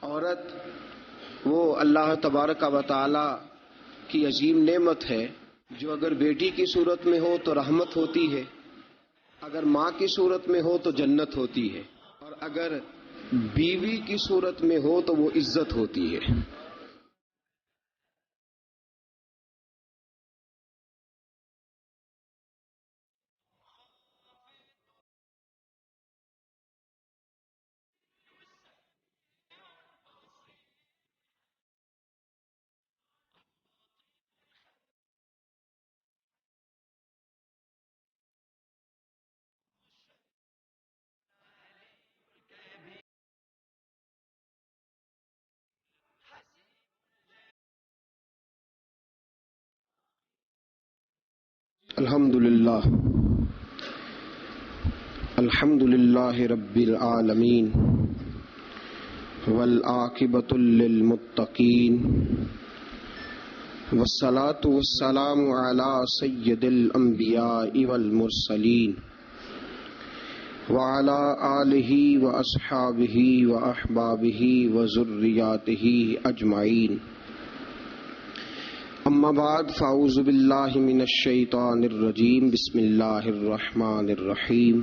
عورت وہ اللہ تبارک و تعالی کی عظیم نعمت ہے جو اگر بیٹی کی صورت میں ہو تو رحمت ہوتی ہے، اگر ماں کی صورت میں ہو تو جنت ہوتی ہے، اور اگر بیوی کی صورت میں ہو تو وہ عزت ہوتی ہے۔ الحمد للہ رب العالمین والعاقبۃ للمتقین والصلاة والسلام علی سید الانبیاء والمرسلین وعلی آلہ واصحابہ واحبابہ وذریاتہ اجمعین، اما بعد فاعوذ باللہ من الشیطان الرجیم، بسم اللہ الرحمن الرحیم۔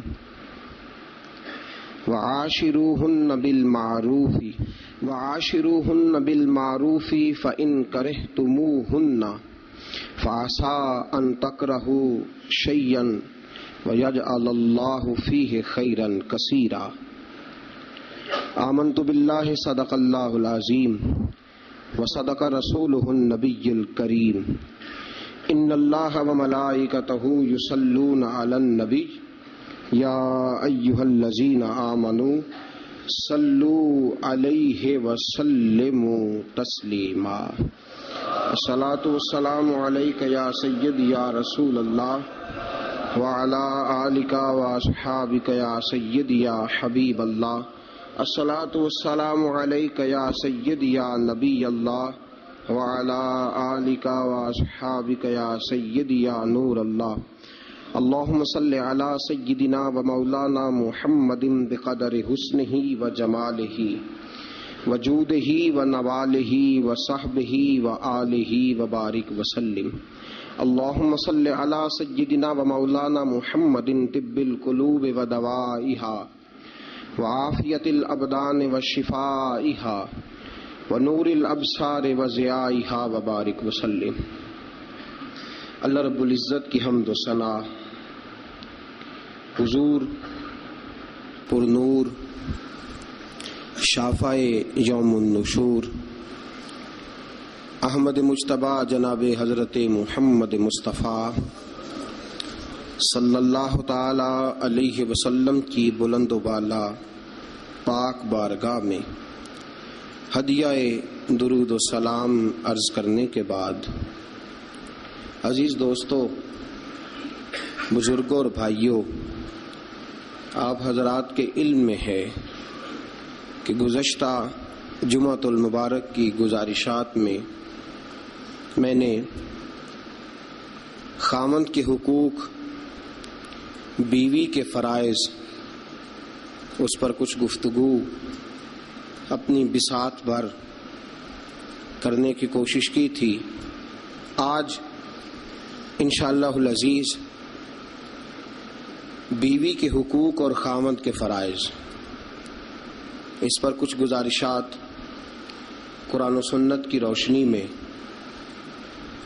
وعاشروہن بالمعروف فإن کرہتموہن فعسى ان تکرہوا شیئا ویجعل اللہ فیہ خیرا کثیرا۔ آمنت باللہ صدق اللہ العظیم وصدق رسولہ النبی الکریم۔ ان اللہ وملائکتہ یصلون علی النبی یا ایہا الذین آمنوا صلوا علیہ وسلموا تسلیما۔ الصلاۃ والسلام علیک یا سید یا رسول اللہ وعلی آلک واصحابک یا سید یا حبیب اللہ۔ الصلاۃ والسلام علیک یا سید یا نبی اللہ وعلی آلک واصحابک یا سید یا نور اللہ۔ اللہم صل علی سیدنا و مولانا محمد بقدر حسنہ و جمالہ و جودہ و نوالہ و صحبہ و آلہ و بارک وسلم۔ اللہم صل علی سیدنا و مولانا محمد طب القلوب و دوائہا وعافیت الابدان و شفائہا ونور الابصار و ضیائہا و بارک وسلم۔ اللہ رب العزت کی حمد و ثنا، حضور پر نور شافع یوم النشور احمد مجتبیٰ جناب حضرت محمد مصطفیٰ صلی اللہ تعالی علیہ وسلم کی بلند و بالا پاک بارگاہ میں ہدیہ درود و سلام عرض کرنے کے بعد، عزیز دوستو، بزرگوں اور بھائیوں، آپ حضرات کے علم میں ہے کہ گزشتہ جمعۃ المبارک کی گزارشات میں نے خاوند کے حقوق، بیوی کے فرائض، اس پر کچھ گفتگو اپنی بساط بھر کرنے کی کوشش کی تھی۔ آج انشاءاللہ العزیز بیوی کے حقوق اور خاوند کے فرائض، اس پر کچھ گزارشات قرآن و سنت کی روشنی میں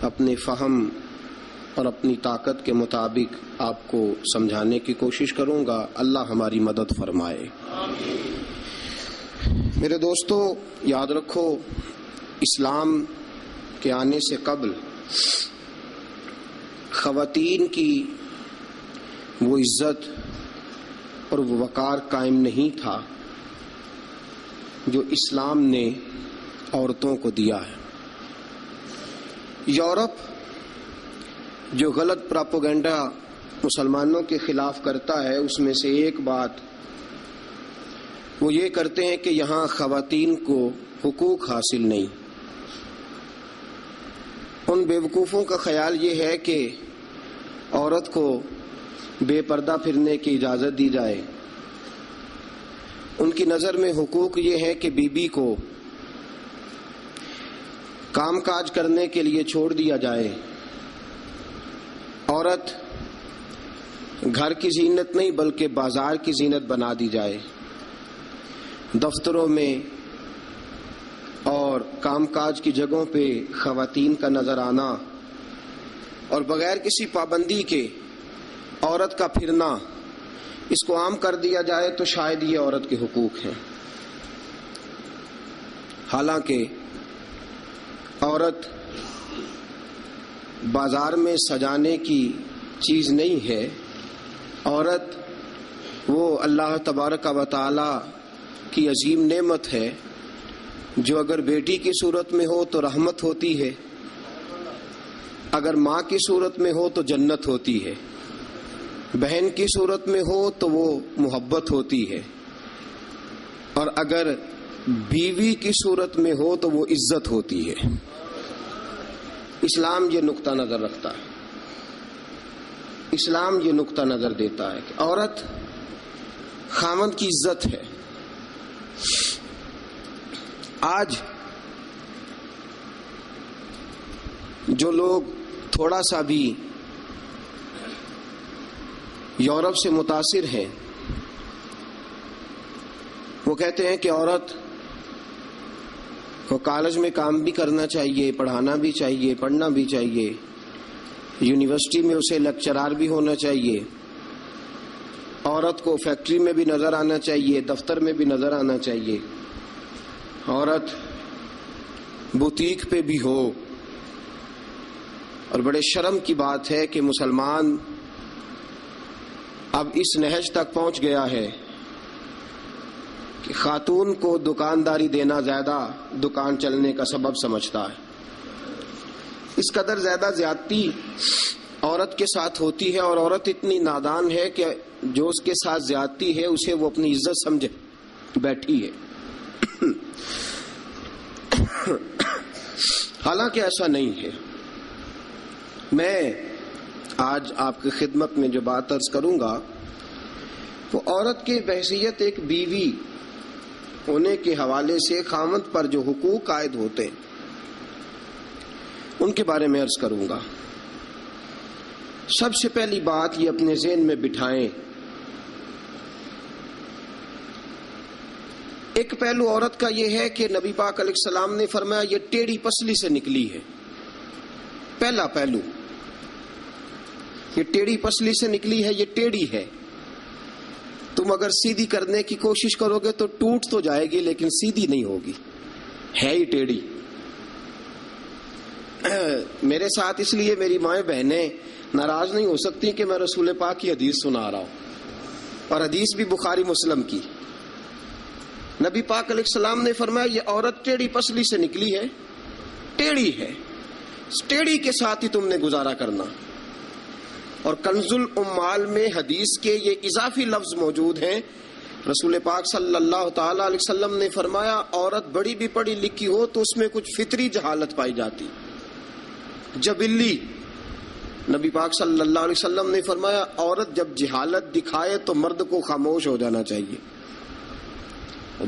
اپنے فہم اور اپنی طاقت کے مطابق آپ کو سمجھانے کی کوشش کروں گا۔ اللہ ہماری مدد فرمائے۔ میرے دوستو، یاد رکھو، اسلام کے آنے سے قبل خواتین کی وہ عزت اور وہ وقار قائم نہیں تھا جو اسلام نے عورتوں کو دیا ہے۔ یورپ جو غلط پراپوگنڈا مسلمانوں کے خلاف کرتا ہے، اس میں سے ایک بات وہ یہ کرتے ہیں کہ یہاں خواتین کو حقوق حاصل نہیں۔ ان بیوقوفوں کا خیال یہ ہے کہ عورت کو بے پردہ پھرنے کی اجازت دی جائے، ان کی نظر میں حقوق یہ ہے کہ بیوی کو کام کاج کرنے کے لیے چھوڑ دیا جائے. عورت گھر کی زینت نہیں بلکہ بازار کی زینت بنا دی جائے. دفتروں میں اور کام کاج کی جگہوں پہ خواتین کا نظر آنا اور بغیر کسی پابندی کے عورت کا پھرنا، اس کو عام کر دیا جائے تو شاید یہ عورت کے حقوق ہیں. حالانکہ عورت بازار میں سجانے کی چیز نہیں ہے. عورت وہ اللہ تبارک و تعالی کی عظیم نعمت ہے جو اگر بیٹی کی صورت میں ہو تو رحمت ہوتی ہے، اگر ماں کی صورت میں ہو تو جنت ہوتی ہے، بہن کی صورت میں ہو تو وہ محبت ہوتی ہے، اور اگر بیوی کی صورت میں ہو تو وہ عزت ہوتی ہے. اسلام یہ نقطہ نظر رکھتا ہے، اسلام یہ نقطہ نظر دیتا ہے کہ عورت خاوند کی عزت ہے. آج جو لوگ تھوڑا سا بھی یورپ سے متاثر ہیں وہ کہتے ہیں کہ عورت کو کالج میں کام بھی کرنا چاہیے، پڑھانا بھی چاہیے، پڑھنا بھی چاہیے، یونیورسٹی میں اسے لیکچرار بھی ہونا چاہیے، عورت کو فیکٹری میں بھی نظر آنا چاہیے، دفتر میں بھی نظر آنا چاہیے، عورت بوتیک پہ بھی ہو. اور بڑے شرم کی بات ہے کہ مسلمان اب اس نہج تک پہنچ گیا ہے کہ خاتون کو دکانداری دینا زیادہ دکان چلنے کا سبب سمجھتا ہے. اس قدر زیادہ زیادتی عورت کے ساتھ ہوتی ہے، اور عورت اتنی نادان ہے کہ جو اس کے ساتھ زیادتی ہے اسے وہ اپنی عزت سمجھے بیٹھی ہے. حالانکہ ایسا نہیں ہے. میں آج آپ کی خدمت میں جو بات عرض کروں گا وہ عورت کی بحیثیت ایک بیوی ہونے کے حوالے سے خاوند پر جو حقوق عائد ہوتے ہیں ان کے بارے میں عرض کروں گا. سب سے پہلی بات یہ اپنے ذہن میں بٹھائیں، ایک پہلو عورت کا یہ ہے کہ نبی پاک علیہ السلام نے فرمایا یہ ٹیڑھی پسلی سے نکلی ہے. پہلا پہلو یہ ٹیڑھی پسلی سے نکلی ہے، یہ ٹیڑھی ہے. تم اگر سیدھی کرنے کی کوشش کرو گے تو ٹوٹ تو جائے گی لیکن سیدھی نہیں ہوگی، ہے ہی ٹیڑھی. میرے ساتھ اس لیے میری مائیں بہنیں ناراض نہیں ہو سکتی کہ میں رسول پاک کی حدیث سنا رہا ہوں، اور حدیث بھی بخاری مسلم کی. نبی پاک علیہ السلام نے فرمایا یہ عورت ٹیڑھی پسلی سے نکلی ہے، ٹیڑھی ہے، اس ٹیڑھی کے ساتھ ہی تم نے گزارا کرنا. اور کنز الاموال میں حدیث کے یہ اضافی لفظ موجود ہیں. رسول پاک صلی اللہ تعالی علیہ وسلم نے فرمایا عورت بڑی بھی پڑھی لکھی ہو تو اس میں کچھ فطری جہالت پائی جاتی، جبلی. نبی پاک صلی اللہ علیہ وسلم نے فرمایا عورت جب جہالت دکھائے تو مرد کو خاموش ہو جانا چاہیے.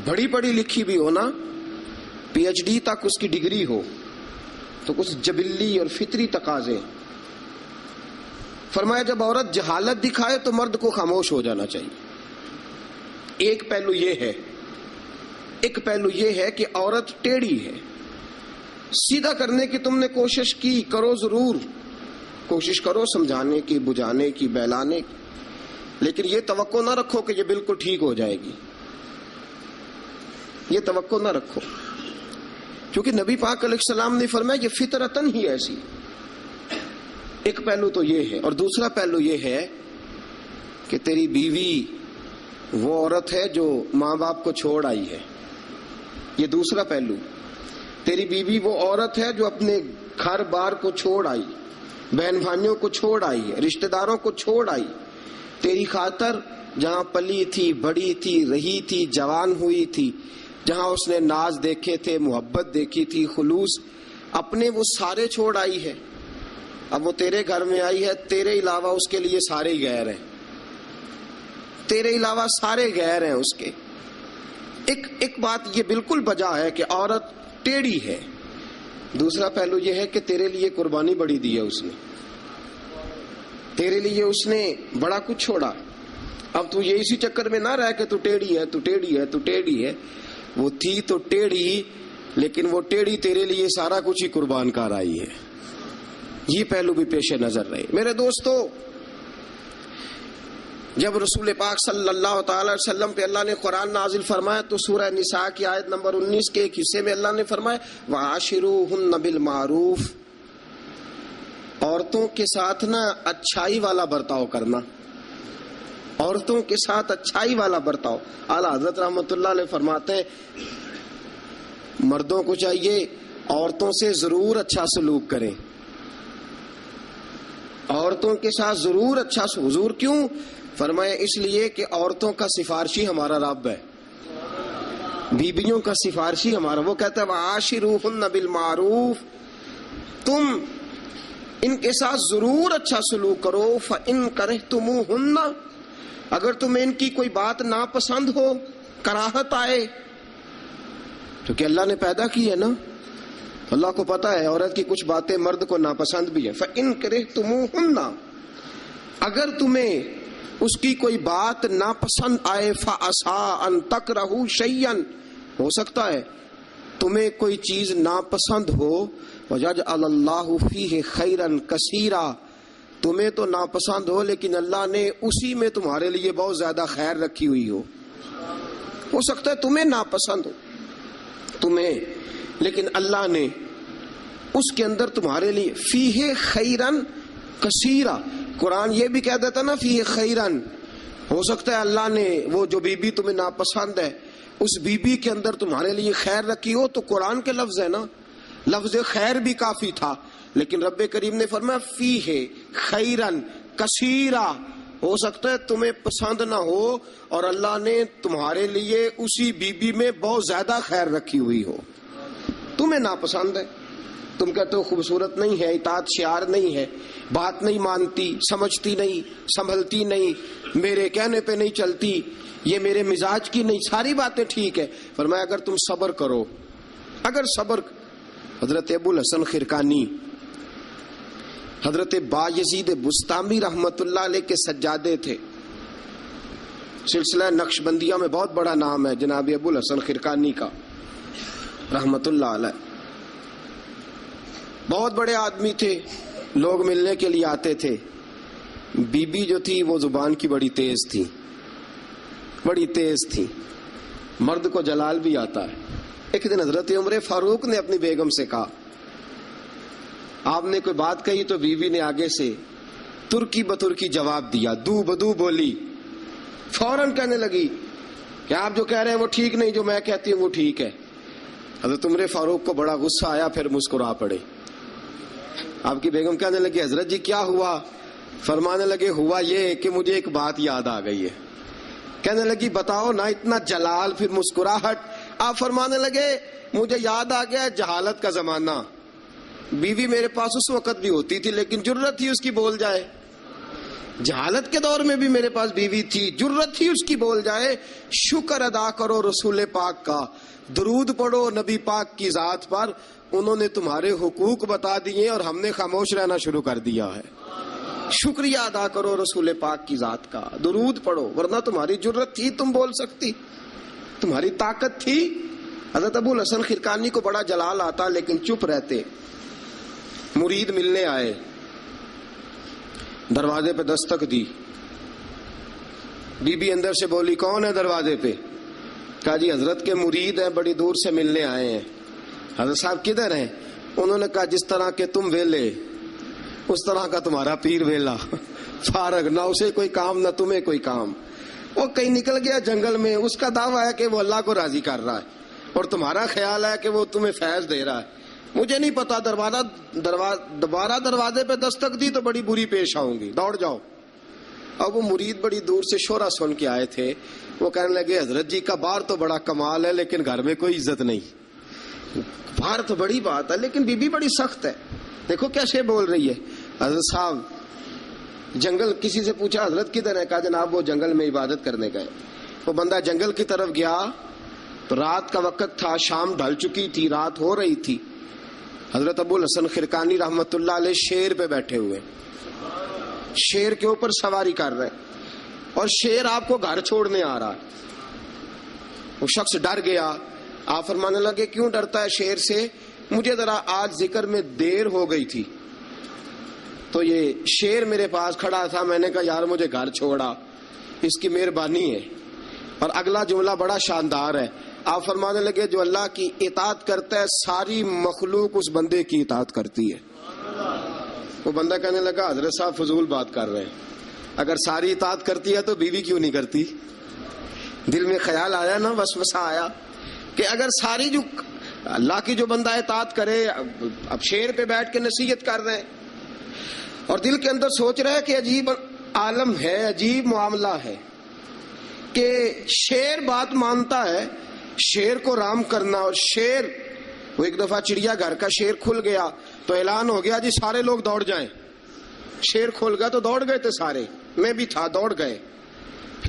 بڑی پڑھی لکھی بھی ہو نا، پی ایچ ڈی تک اس کی ڈگری ہو، تو کچھ جبلی اور فطری تقاضے. فرمایا جب عورت جہالت دکھائے تو مرد کو خاموش ہو جانا چاہیے. ایک پہلو یہ ہے، ایک پہلو یہ ہے کہ عورت ٹیڑھی ہے. سیدھا کرنے کی تم نے کوشش کی، کرو، ضرور کوشش کرو سمجھانے کی، بجھانے کی، بہلانے کی، لیکن یہ توقع نہ رکھو کہ یہ بالکل ٹھیک ہو جائے گی. یہ توقع نہ رکھو، کیونکہ نبی پاک علیہ السلام نے فرمایا یہ فطرتاً ہی ایسی. ایک پہلو تو یہ ہے، اور دوسرا پہلو یہ ہے کہ تیری بیوی وہ عورت ہے جو ماں باپ کو چھوڑ آئی ہے. یہ دوسرا پہلو. تیری بیوی وہ عورت ہے جو اپنے گھر بار کو چھوڑ آئی، بہن بھائیوں کو چھوڑ آئی، رشتہ داروں کو چھوڑ آئی، تیری خاطر جہاں پلی تھی، بڑی تھی، رہی تھی، جوان ہوئی تھی، جہاں اس نے ناز دیکھے تھے، محبت دیکھی تھی، خلوص، اپنے وہ سارے چھوڑ آئی ہے. اب وہ تیرے گھر میں آئی ہے، تیرے علاوہ اس کے لیے سارے غیر ہیں، تیرے علاوہ سارے غیر ہیں اس کے. ایک بات یہ بالکل بجا ہے کہ عورت ٹیڑھی ہے، دوسرا پہلو یہ ہے کہ تیرے لیے قربانی بڑی دی ہے اس نے، تیرے لیے اس نے بڑا کچھ چھوڑا. اب تو یہ اسی چکر میں نہ رہ کہ تو ٹیڑھی ہے تو ٹیڑھی ہے تو ٹیڑھی ہے. وہ تھی تو ٹیڑھی، لیکن وہ ٹیڑھی تیرے لیے سارا کچھ ہی قربان کر آئی ہے. یہ پہلو بھی پیش نظر رہے. میرے دوستو، جب رسول پاک صلی اللہ تعالی علیہ وسلم پہ اللہ نے قرآن نازل فرمایا تو سورہ نساء کی آیت نمبر 19 کے ایک حصے میں اللہ نے فرمایا وَعَاشِرُوهُنَّ بِالْمَعْرُوفِ، عورتوں کے ساتھ نا اچھائی والا برتاؤ کرنا، عورتوں کے ساتھ اچھائی والا برتاؤ. اعلیٰ حضرت رحمۃ اللہ علیہ فرماتے ہیں مردوں کو چاہیے عورتوں سے ضرور اچھا سلوک کریں، عورتوں کے ساتھ ضرور اچھا. حضور کیوں فرمایا؟ اس لیے کہ عورتوں کا سفارشی ہمارا رب ہے، بیویوں کا سفارشی ہمارا. وہ کہتا ہے وَعَاشِرُوهُنَّ بِالْمَعْرُوفِ، تم ان کے ساتھ ضرور اچھا سلوک کرو. فَإِن كَرِهْتُمُوهُنَّ، اگر تمہیں ان کی کوئی بات ناپسند ہو، کراہت آئے، کیونکہ اللہ نے پیدا کی ہے نا، اللہ کو پتا ہے عورت کی کچھ باتیں مرد کو ناپسند بھی ہیں. فَإِن كَرِهْتُمُوهُنَّ، اگر تمہیں اس کی کوئی بات ناپسند آئے، فَعَسَىٰ أَن تَكْرَهُوا شَيْئًا، ہو سکتا ہے تمہیں کوئی چیز ناپسند ہو، وَيَجْعَلَ اللَّهُ فِيهِ خَيْرًا كَثِيرًا، تمہیں تو ناپسند ہو لیکن اللہ نے اسی میں تمہارے لیے بہت زیادہ خیر رکھی ہوئی ہو سکتا ہے تمہیں ناپسند ہو تمہیں، لیکن اللہ نے اس کے اندر تمہارے لیے فیہ خیرن کثیرا. قرآن یہ بھی کہہ دیتا نا فیہ خیرن، ہو سکتا ہے اللہ نے وہ جو بیوی تمہیں ناپسند ہے اس بیوی کے اندر تمہارے لیے خیر رکھی ہو. تو قرآن کے لفظ ہے نا، لفظ خیر بھی کافی تھا، لیکن رب کریم نے فرمایا فیہ خیرن کثیرا. ہو سکتا ہے تمہیں پسند نہ ہو اور اللہ نے تمہارے لیے اسی بیوی میں بہت زیادہ خیر رکھی ہوئی ہو. تمہیں ناپسند ہے، تم کہتے ہو خوبصورت نہیں ہے، اطاعت شعار نہیں ہے، بات نہیں مانتی، سمجھتی نہیں، سنبھلتی نہیں، میرے کہنے پہ نہیں چلتی، یہ میرے مزاج کی نہیں، ساری باتیں ٹھیک ہے. فرمایا اگر تم صبر کرو، اگر صبر. حضرت ابو الحسن خرقانی، حضرت بایزید بستامی رحمت اللہ علیہ کے سجادے تھے. سلسلہ نقشبندیہ میں بہت بڑا نام ہے جناب ابو الحسن خرقانی کا رحمت اللہ علیہ. بہت بڑے آدمی تھے، لوگ ملنے کے لیے آتے تھے. بی بی جو تھی وہ زبان کی بڑی تیز تھی، بڑی تیز تھی. مرد کو جلال بھی آتا ہے. ایک دن حضرت عمر فاروق نے اپنی بیگم سے کہا، آپ نے کوئی بات کہی تو بیوی نے آگے سے ترکی بترکی جواب دیا، دو بدو بولی. فوراً کہنے لگی کہ آپ جو کہہ رہے ہیں وہ ٹھیک نہیں، جو میں کہتی ہوں وہ ٹھیک ہے. حضرت عمر فاروق کو بڑا غصہ آیا، پھر مسکرا پڑے. آپ کی بیگم کہنے لگی حضرت جی کیا ہوا؟ فرمانے لگے ہوا یہ کہ مجھے ایک بات یاد آ گئی ہے. کہنے لگی بتاؤ نا. اتنا جلال، پھر مسکراہٹ. آپ فرمانے لگے مجھے یاد آ گیا جہالت کا زمانہ. بیوی میرے پاس اس وقت بھی ہوتی تھی لیکن جرت ہی اس کی بول جائے. جہالت کے دور میں بھی میرے پاس بیوی تھی، جرت ہی اس کی بول جائے. شکر ادا کرو رسول پاک کا، درود پڑھو نبی پاک کی ذات پر. انہوں نے تمہارے حقوق بتا دیے اور ہم نے خاموش رہنا شروع کر دیا ہے. شکریہ ادا کرو رسول پاک کی ذات کا، درود پڑھو، ورنہ تمہاری جرت تھی تم بول سکتی، تمہاری طاقت تھی. حضرت ابو الحسن خرقانی کو بڑا جلال آتا لیکن چپ رہتے. مرید ملنے آئے، دروازے پہ دستک دی. بی بی اندر سے بولی کون ہے دروازے پہ؟ کہا جی حضرت کے مرید ہیں، بڑی دور سے ملنے آئے ہیں. حضرت صاحب کدھر ہیں؟ انہوں نے کہا جس طرح کے تم ویلے اس طرح کا تمہارا پیر ویلا، فارغ، نہ اسے کوئی کام نہ تمہیں کوئی کام. وہ کہیں نکل گیا جنگل میں، اس کا دعویٰ ہے کہ وہ اللہ کو راضی کر رہا ہے اور تمہارا خیال ہے کہ وہ تمہیں فیض دے رہا ہے. مجھے نہیں پتا. دوبارہ دروازے پہ دستک دی تو بڑی بری پیش آؤں گی، دوڑ جاؤ. اب وہ مرید بڑی دور سے شورا سن کے آئے تھے. وہ کہنے لگے حضرت جی کا باہر تو بڑا کمال ہے لیکن گھر میں کوئی عزت نہیں. باہر تو بڑی بات ہے لیکن بی بی بڑی سخت ہے، دیکھو کیسے بول رہی ہے. حضرت صاحب جنگل، کسی سے پوچھا حضرت کدھر ہے؟ کہا جناب وہ جنگل میں عبادت کرنے گئے. وہ بندہ جنگل کی طرف گیا تو رات کا وقت تھا، شام ڈھل چکی تھی، رات ہو رہی تھی. حضرت ابو الحسن خرقانی رحمت اللہ علیہ شیر پہ بیٹھے ہوئے، شیر کے اوپر سواری کر رہے ہیں، اور شیر آپ کو گھر چھوڑنے آ رہا ہے. وہ شخص ڈر گیا. آپ فرمانے لگے کیوں ڈرتا ہے شیر سے؟ مجھے ذرا آج ذکر میں دیر ہو گئی تھی تو یہ شیر میرے پاس کھڑا تھا، میں نے کہا یار مجھے گھر چھوڑا، اس کی مہربانی ہے. اور اگلا جملہ بڑا شاندار ہے. آپ فرمانے لگے جو اللہ کی اطاعت کرتا ہے ساری مخلوق اس بندے کی اطاعت کرتی ہے. وہ بندہ کہنے لگا حضرت صاحب فضول بات کر رہے ہیں، اگر ساری اطاعت کرتی ہے تو بیوی کیوں نہیں کرتی؟ دل میں خیال آیا نا، وسوسہ آیا کہ اگر ساری جو اللہ کی جو بندہ اطاعت کرے، اب شیر پہ بیٹھ کے نصیحت کر رہے ہیں اور دل کے اندر سوچ رہے کہ عجیب عالم ہے، عجیب معاملہ ہے کہ شیر بات مانتا ہے، شیر کو رام کرنا. اور شیر وہ ایک دفعہ چڑیا گھر کا شیر کھل گیا تو اعلان ہو گیا جی سارے لوگ دوڑ جائیں. شیر کھل گیا تو دوڑ گئے تھے سارے، میں بھی تھا، دوڑ گئے.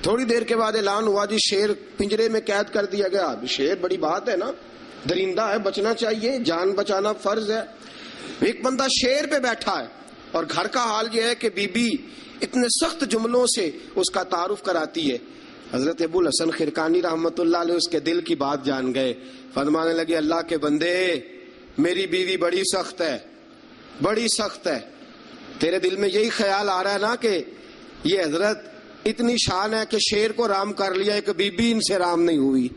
تھوڑی دیر کے بعد اعلان ہوا جی شیر پنجرے میں قید کر دیا گیا. شیر بڑی بات ہے نا، درندہ ہے، بچنا چاہیے، جان بچانا فرض ہے. ایک بندہ شیر پہ بیٹھا ہے اور گھر کا حال یہ ہے کہ بی بی اتنے سخت جملوں سے اس کا تعارف کراتی ہے. حضرت ابو الحسن خرقانی رحمت اللہ علیہ اس کے دل کی بات جان گئے. فرمانے لگے اللہ کے بندے میری بیوی بڑی سخت ہے، بڑی سخت ہے. تیرے دل میں یہی خیال آ رہا ہے نا کہ یہ حضرت اتنی شان ہے کہ شیر کو رام کر لیا، ایک بی بی ان سے رام نہیں ہوئی.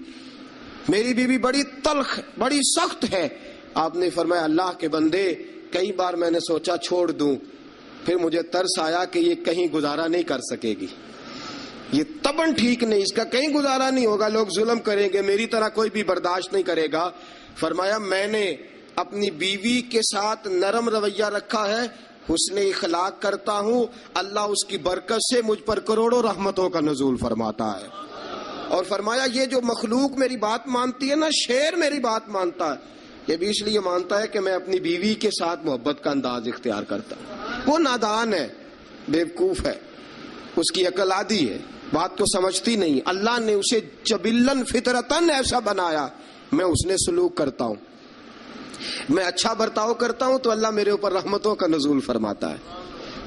میری بیوی بڑی تلخ، بڑی سخت ہے. آپ نے فرمایا اللہ کے بندے کئی بار میں نے سوچا چھوڑ دوں، پھر مجھے ترس آیا کہ یہ کہیں گزارا نہیں کر سکے گی، یہ تباً ٹھیک نہیں، اس کا کہیں گزارا نہیں ہوگا، لوگ ظلم کریں گے، میری طرح کوئی بھی برداشت نہیں کرے گا. فرمایا میں نے اپنی بیوی کے ساتھ نرم رویہ رکھا ہے، حسن اخلاق کرتا ہوں، اللہ اس کی برکت سے مجھ پر کروڑوں رحمتوں کا نزول فرماتا ہے. اور فرمایا یہ جو مخلوق میری بات مانتی ہے نا، شیر میری بات مانتا ہے، یہ بھی اس لیے مانتا ہے کہ میں اپنی بیوی کے ساتھ محبت کا انداز اختیار کرتا ہوں. وہ نادان ہے، بیوقوف ہے، اس کی عقل آدھی ہے، بات کو سمجھتی نہیں. اللہ نے اسے جبلن فطرتن ایسا بنایا، میں اس نے سلوک کرتا ہوں، میں اچھا برتاؤ کرتا ہوں تو اللہ میرے اوپر رحمتوں کا نزول فرماتا ہے.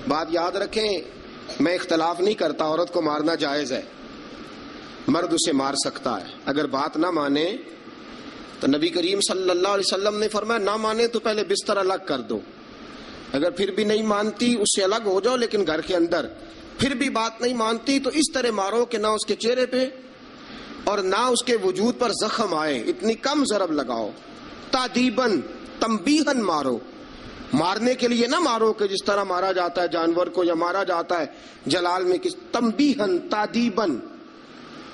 بات یاد رکھیں، میں اختلاف نہیں کرتا، عورت کو مارنا جائز ہے، مرد اسے مار سکتا ہے. اگر بات نہ مانے تو نبی کریم صلی اللہ علیہ وسلم نے فرمایا نہ مانے تو پہلے بستر الگ کر دو، اگر پھر بھی نہیں مانتی اس سے الگ ہو جاؤ، لیکن گھر کے اندر پھر بھی بات نہیں مانتی تو اس طرح مارو کہ نہ اس کے چہرے پہ اور نہ اس کے وجود پر زخم آئے، اتنی کم ضرب لگاؤ. تادیباً تنبیہاً مارو، مارنے کے لیے نہ مارو کہ جس طرح مارا جاتا ہے جانور کو یا مارا جاتا ہے جلال میں، کس تنبیہاً تادیباً،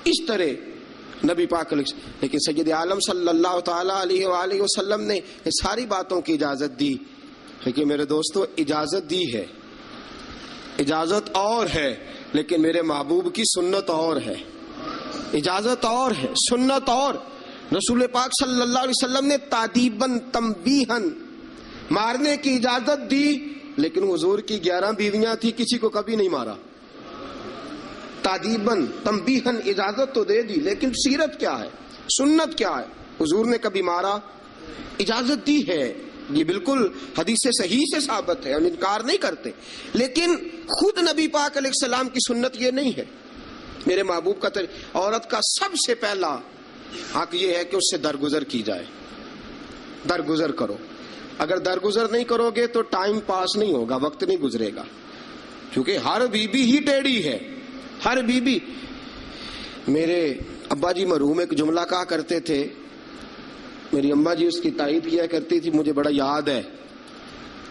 اس طرح نبی پاک علیہ. لیکن سید عالم صلی اللہ تعالی علیہ وآلہ وسلم نے یہ ساری باتوں کی اجازت دی. لیکن میرے دوستو اجازت دی ہے، اجازت اور ہے، لیکن میرے محبوب کی سنت اور ہے. اجازت اور ہے، سنت اور. رسول پاک صلی اللہ علیہ وسلم نے تادیباً تنبیہاً مارنے کی اجازت دی، لیکن حضور کی 11 بیویاں تھی، کسی کو کبھی نہیں مارا. تادیباً تنبیہاً اجازت تو دے دی، لیکن سیرت کیا ہے، سنت کیا ہے؟ حضور نے کبھی مارا؟ اجازت دی ہے، یہ بالکل حدیث صحیح سے ثابت ہے، ہم انکار نہیں کرتے. لیکن خود نبی پاک علیہ السلام کی سنت یہ نہیں ہے. میرے محبوب کا عورت کا سب سے پہلا حق یہ ہے کہ اس سے درگزر کی جائے. درگزر کرو، اگر درگزر نہیں کرو گے تو ٹائم پاس نہیں ہوگا، وقت نہیں گزرے گا، کیونکہ ہر بی بی ہی ٹیڑھی ہے، ہر بی بی. میرے ابا جی مرحوم ایک جملہ کہا کرتے تھے، میری اماں جی اس کی تائید کیا کرتی تھی، مجھے بڑا یاد ہے.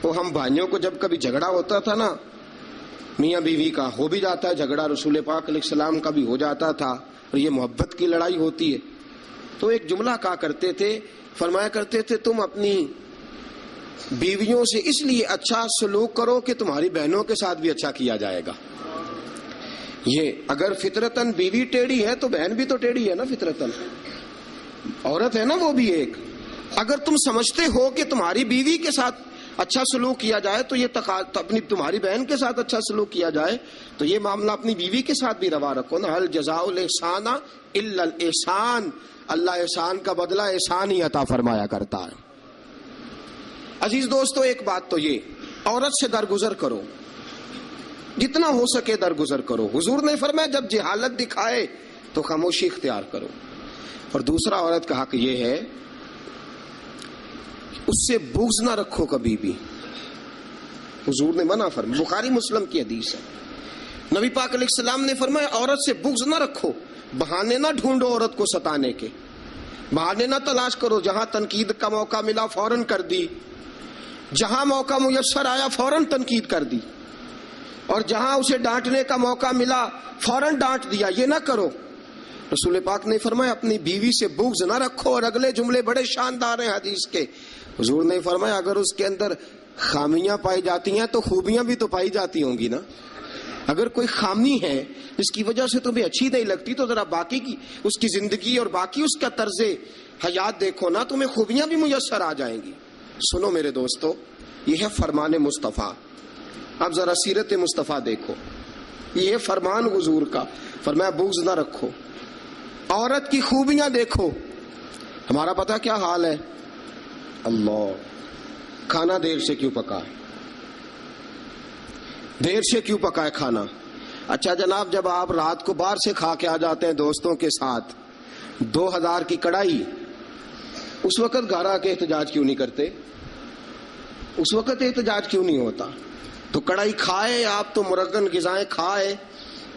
وہ ہم بھائیوں کو جب کبھی جھگڑا ہوتا تھا نا، میاں بیوی کا ہو بھی جاتا ہے جھگڑا، رسول پاک علیہ السلام کا بھی ہو جاتا تھا، اور یہ محبت کی لڑائی ہوتی ہے، تو ایک جملہ کہا کرتے تھے، فرمایا کرتے تھے تم اپنی بیویوں سے اس لیے اچھا سلوک کرو کہ تمہاری بہنوں کے ساتھ بھی اچھا کیا جائے گا. یہ اگر فطرتاً بیوی ٹیڑھی ہے تو بہن بھی تو ٹیڑھی ہے نا، فطرتاً عورت ہے نا وہ بھی ایک. اگر تم سمجھتے ہو کہ تمہاری بیوی کے ساتھ اچھا سلوک کیا جائے تو یہ اپنی تمہاری بہن کے ساتھ اچھا سلوک کیا جائے تو یہ معاملہ اپنی بیوی کے ساتھ بھی روا رکھو نا. هل جزاء الاحسان الا الاحسان. اللہ احسان کا بدلہ احسان ہی عطا فرمایا کرتا ہے۔ عزیز دوستو، ایک بات تو یہ، عورت سے درگزر کرو، جتنا ہو سکے درگزر کرو۔ حضور نے فرمایا جب جہالت دکھائے تو خاموشی اختیار کرو۔ اور دوسرا عورت کا حق یہ ہے اس سے بغض نہ رکھو کبھی بھی، حضور نے منع فرمایا، بخاری مسلم کی حدیث ہے۔ نبی پاک علیہ السلام نے فرمایا عورت سے بغض نہ رکھو، بہانے نہ ڈھونڈو عورت کو ستانے کے، بہانے نہ تلاش کرو، جہاں تنقید کا موقع ملا فوراً کر دی، جہاں موقع میسر آیا فوراً تنقید کر دی، اور جہاں اسے ڈانٹنے کا موقع ملا فوراً ڈانٹ دیا۔ یہ نہ کرو۔ رسول پاک نے فرمایا اپنی بیوی سے بغض نہ رکھو، اور اگلے جملے بڑے شاندار ہیں حدیث کے۔ حضور نے فرمایا اگر اس کے اندر خامیاں پائی جاتی ہیں تو خوبیاں بھی تو پائی جاتی ہوں گی نا۔ اگر کوئی خامی ہے جس کی وجہ سے تمہیں اچھی نہیں لگتی تو ذرا باقی کی اس کی زندگی اور باقی اس کا طرز حیات دیکھو نا، تمہیں خوبیاں بھی میسر آ جائیں گی۔ سنو میرے دوستو، یہ ہے فرمان مصطفیٰ۔ اب ذرا سیرت مصطفیٰ دیکھو، یہ ہے فرمان حضور کا، فرمایا بغض نہ رکھو، عورت کی خوبیاں دیکھو۔ ہمارا پتہ کیا حال ہے؟ اللہ، کھانا دیر سے کیوں پکا ہے، دیر سے کیوں پکا ہے کھانا؟ اچھا جناب، جب آپ رات کو باہر سے کھا کے آ جاتے ہیں دوستوں کے ساتھ 2000 کی کڑھائی، اس وقت گھر آ کے احتجاج کیوں نہیں کرتے؟ اس وقت احتجاج کیوں نہیں ہوتا؟ تو کڑھائی کھائے آپ، تو مرغن غذائیں کھائے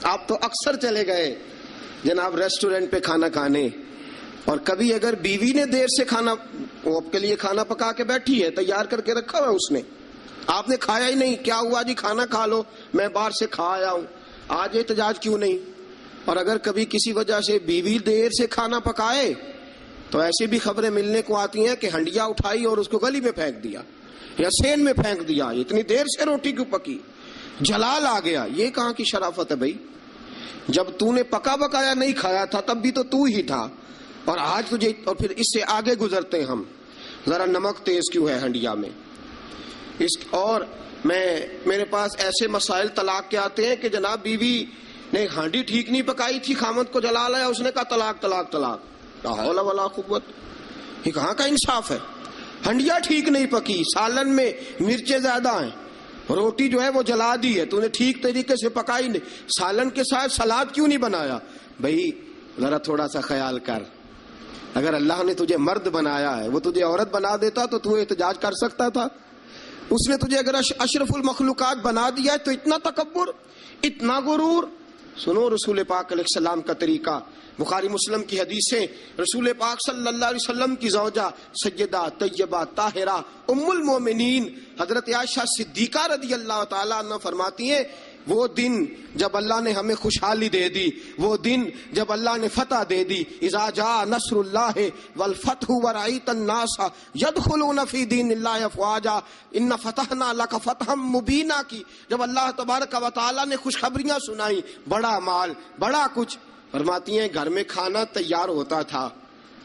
آپ، تو اکثر چلے گئے جناب ریسٹورنٹ پہ کھانا کھانے، اور کبھی اگر بیوی نے دیر سے کھانا، وہ آپ کے لیے کھانا پکا کے بیٹھی ہے، تیار کر کے رکھا ہوا اس نے، آپ نے کھایا ہی نہیں، کیا ہوا جی کھانا کھا لو، میں باہر سے کھا آیا ہوں، آج احتجاج کیوں نہیں؟ اور اگر کبھی کسی وجہ سے بیوی دیر سے کھانا پکائے تو ایسی بھی خبریں ملنے کو آتی ہیں کہ ہنڈیا اٹھائی اور اس کو گلی میں پھینک دیا یا سین میں پھینک دیا، اتنی دیر سے روٹی کیوں پکی، جلال آ گیا۔ یہ کہاں کی شرافت ہے بھائی؟ جب تو نے پکا بکایا نہیں کھایا تھا تب بھی تو ہی تھا، اور آج تجھے، اور پھر اس سے آگے گزرتے ہیں ہم، ذرا نمک تیز کیوں ہے ہنڈیا میں؟ اور میرے پاس ایسے مسائل طلاق کے آتے ہیں کہ جناب بیوی نے ہانڈی ٹھیک نہیں پکائی تھی، خامد کو جلا لایا، اس نے کہا طلاق طلاق طلاق، لا حول ولا قوت۔ یہ کہاں کا انصاف ہے؟ ہنڈیا ٹھیک نہیں پکی، سالن میں مرچیں زیادہ ہیں، روٹی جو ہے وہ جلا دی ہے، تو نے ٹھیک طریقے سے پکائی نہیں، سالن کے ساتھ سلاد کیوں نہیں بنایا؟ بھائی ذرا تھوڑا سا خیال کر، اگر اللہ نے تجھے مرد بنایا ہے، وہ تجھے عورت بنا دیتا تو احتجاج کر سکتا تھا؟ اس نے تجھے اگر اشرف المخلوقات بنا دیا ہے تو اتنا تکبر، اتنا غرور؟ سنو رسول پاک علیہ السلام کا طریقہ، بخاری مسلم کی حدیثیں، رسول پاک صلی اللہ علیہ وسلم کی زوجہ سیدہ طیبہ طاہرہ ام المومنین حضرت عائشہ صدیقہ رضی اللہ تعالیٰ عنہ فرماتی ہیں وہ دن جب اللہ نے ہمیں خوشحالی دے دی، وہ دن جب اللہ نے فتح دے دی، اذا جاء نصر اللہ والفتح ورأیت الناس یدخلون فی دین اللہ افواجا ان فتحنا لک فتحا مبینا کی، جب اللہ تبارک و تعالیٰ نے خوشخبریاں سنائی، بڑا مال، بڑا کچھ، فرماتی ہیں گھر میں کھانا تیار ہوتا تھا،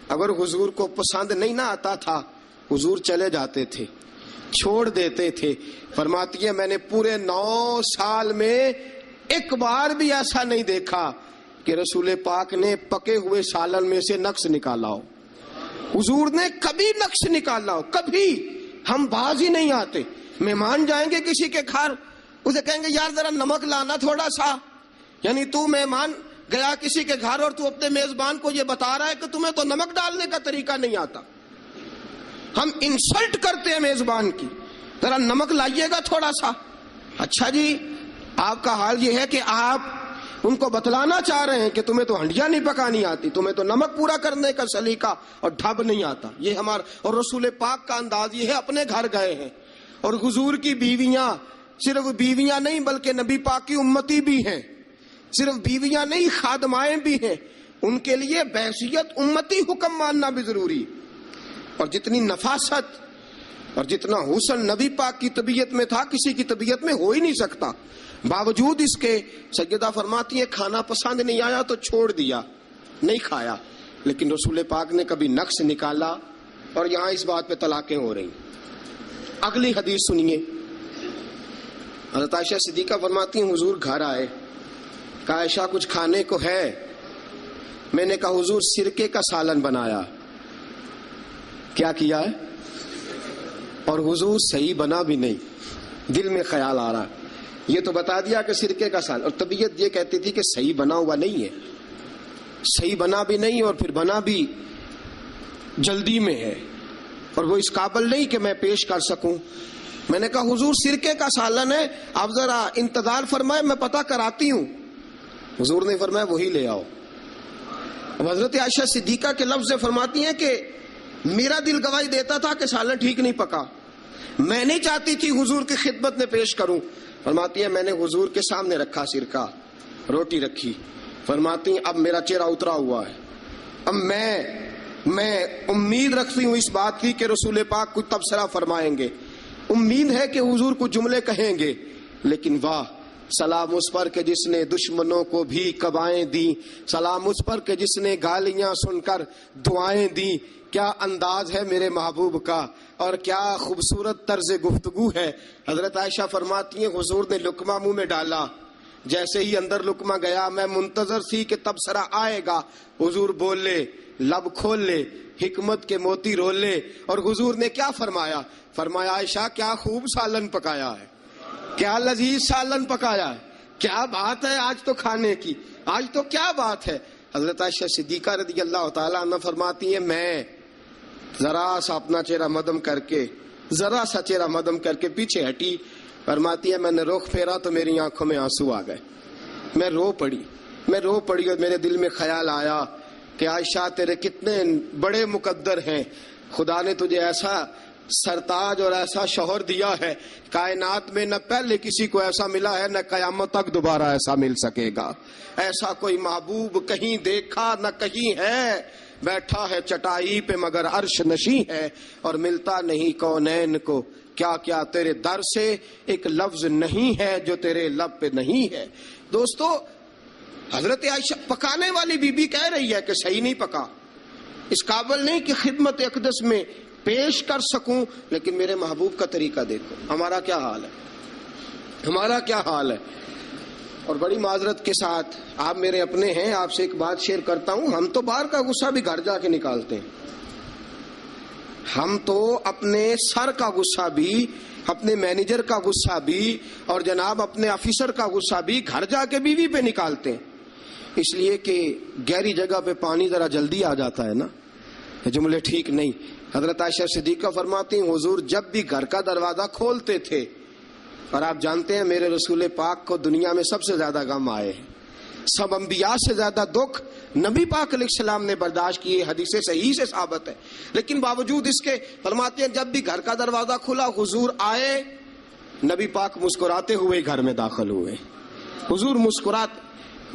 اگر حضور کو پسند نہیں نہ آتا تھا حضور چلے جاتے تھے، چھوڑ دیتے تھے۔ فرماتی ہے میں نے پورے 9 سال میں ایک بار بھی ایسا نہیں دیکھا کہ رسول پاک نے پکے ہوئے سالن میں سے نقص نکالا ہو، حضور نے کبھی نقص نکالا ہو، کبھی۔ ہم باز ہی نہیں آتے، مہمان جائیں گے کسی کے گھر، اسے کہیں گے یار ذرا نمک لانا تھوڑا سا، یعنی تو مہمان گیا کسی کے گھر اور تو اپنے میزبان کو یہ بتا رہا ہے کہ تمہیں تو نمک ڈالنے کا طریقہ نہیں آتا۔ ہم انسلٹ کرتے ہیں میزبان کی، ذرا نمک لائیے گا تھوڑا سا۔ اچھا جی، آپ کا حال یہ ہے کہ آپ ان کو بتلانا چاہ رہے ہیں کہ تمہیں تو ہنڈیا نہیں پکانی آتی، تمہیں تو نمک پورا کرنے کا سلیقہ اور ڈھب نہیں آتا۔ یہ ہمارا اور رسول پاک کا انداز یہ ہے، اپنے گھر گئے ہیں اور حضور کی بیویاں صرف بیویاں نہیں بلکہ نبی پاک کی امتی بھی ہیں، صرف بیویاں نہیں خادمائیں بھی ہیں، ان کے لیے بحیثیت امتی حکم ماننا بھی ضروری، اور جتنی نفاست اور جتنا حسن نبی پاک کی طبیعت میں تھا کسی کی طبیعت میں ہو ہی نہیں سکتا۔ باوجود اس کے سیدہ فرماتی ہیں کھانا پسند نہیں آیا تو چھوڑ دیا، نہیں کھایا، لیکن رسول پاک نے کبھی نقص نکالا، اور یہاں اس بات پہ طلاقیں ہو رہی۔ اگلی حدیث سنیے، حضرت عائشہ صدیقہ فرماتی ہیں حضور گھر آئے، کہا عائشہ کچھ کھانے کو ہے؟ میں نے کہا حضور سرکے کا سالن بنایا. کیا کیا ہے؟ اور حضور صحیح بنا بھی نہیں. دل میں خیال آ رہا یہ تو بتا دیا کہ سرکے کا سالن, اور طبیعت یہ کہتی تھی کہ صحیح بنا ہوا نہیں ہے, صحیح بنا بھی نہیں اور پھر بنا بھی جلدی میں ہے, اور وہ اس قابل نہیں کہ میں پیش کر سکوں. میں نے کہا حضور سرکے کا سالن ہے, آپ ذرا انتظار فرمائے میں پتہ کراتی ہوں. حضور نے فرمایا وہی لے آؤ. اب حضرت عائشہ صدیقہ کے لفظ فرماتی ہیں کہ میرا دل گواہی دیتا تھا کہ سالن ٹھیک نہیں پکا, میں نہیں چاہتی تھی حضور کی خدمت میں پیش کروں. فرماتی ہیں میں نے حضور کے سامنے رکھا سرکہ, روٹی رکھی. فرماتی ہیں اب میرا چہرہ اترا ہوا ہے, اب میں امید رکھتی ہوں اس بات کی کہ رسول پاک کچھ تبصرہ فرمائیں گے, امید ہے کہ حضور کچھ جملے کہیں گے. لیکن واہ, سلام اس پر کہ جس نے دشمنوں کو بھی قبائیں دی, سلام اس پر کہ جس نے گالیاں سن کر دعائیں دی. کیا انداز ہے میرے محبوب کا, اور کیا خوبصورت طرز گفتگو ہے. حضرت عائشہ فرماتی ہیں حضور نے لقمہ منہ میں ڈالا, جیسے ہی اندر لقمہ گیا میں منتظر تھی کہ تبصرہ آئے گا. حضور بول لے, لب کھول لے, حکمت کے موتی رول لے. اور حضور نے کیا فرمایا؟ فرمایا عائشہ کیا خوب سالن پکایا ہے, کیا لذیذ سالن پکایا ہے, کیا بات ہے آج تو کھانے کی, آج تو کیا بات ہے. حضرت عائشہ صدیقہ رضی اللہ تعالیٰ عنہ فرماتی ہیں میں ذرا سا اپنا چہرہ مدم کر کے, ذرا سا چہرہ مدم کر کے پیچھے ہٹی. فرماتی ہے میں نے رخ پھیرا تو میری آنکھوں میں آنسو آ گئے, میں رو پڑی اور میرے دل میں خیال آیا کہ عائشہ تیرے کتنے بڑے مقدر ہیں, خدا نے تجھے ایسا سرتاج اور ایسا شوہر دیا ہے, کائنات میں نہ پہلے کسی کو ایسا ملا ہے, نہ قیامت تک دوبارہ ایسا مل سکے گا. ایسا کوئی محبوب کہیں دیکھا نہ کہیں ہے, بیٹھا ہے چٹائی پہ مگر عرش نشیں ہے, اور ملتا نہیں کونین کو کیا کیا تیرے در سے ایک لفظ نہیں ہے جو تیرے لب پہ نہیں ہے. دوستو حضرت عائشہ پکانے والی بی بی کہہ رہی ہے کہ صحیح نہیں پکا, اس قابل نہیں کہ خدمت اقدس میں پیش کر سکوں, لیکن میرے محبوب کا طریقہ دیکھو. ہمارا کیا حال ہے, ہمارا کیا حال ہے. اور بڑی معذرت کے ساتھ, آپ میرے اپنے ہیں, آپ سے ایک بات شیئر کرتا ہوں. ہم تو باہر کا غصہ بھی گھر جا کے نکالتے ہیں, ہم تو اپنے سر کا غصہ بھی, اپنے مینیجر کا غصہ بھی, اور جناب اپنے آفیسر کا غصہ بھی گھر جا کے بیوی پہ نکالتے ہیں. اس لیے کہ گہری جگہ پہ پانی ذرا جلدی آ جاتا ہے نا, جملے ٹھیک نہیں. حضرت عائشہ صدیقہ فرماتی ہیں حضور جب بھی گھر کا دروازہ کھولتے تھے, اور آپ جانتے ہیں میرے رسول پاک کو دنیا میں سب سے زیادہ غم آئے ہیں, سب انبیاء سے زیادہ دکھ نبی پاک علیہ السلام نے برداشت کیے, حدیث صحیح سے ثابت ہے. لیکن باوجود اس کے فرماتے ہیں جب بھی گھر کا دروازہ کھلا حضور آئے, نبی پاک مسکراتے ہوئے گھر میں داخل ہوئے. حضور مسکراتے.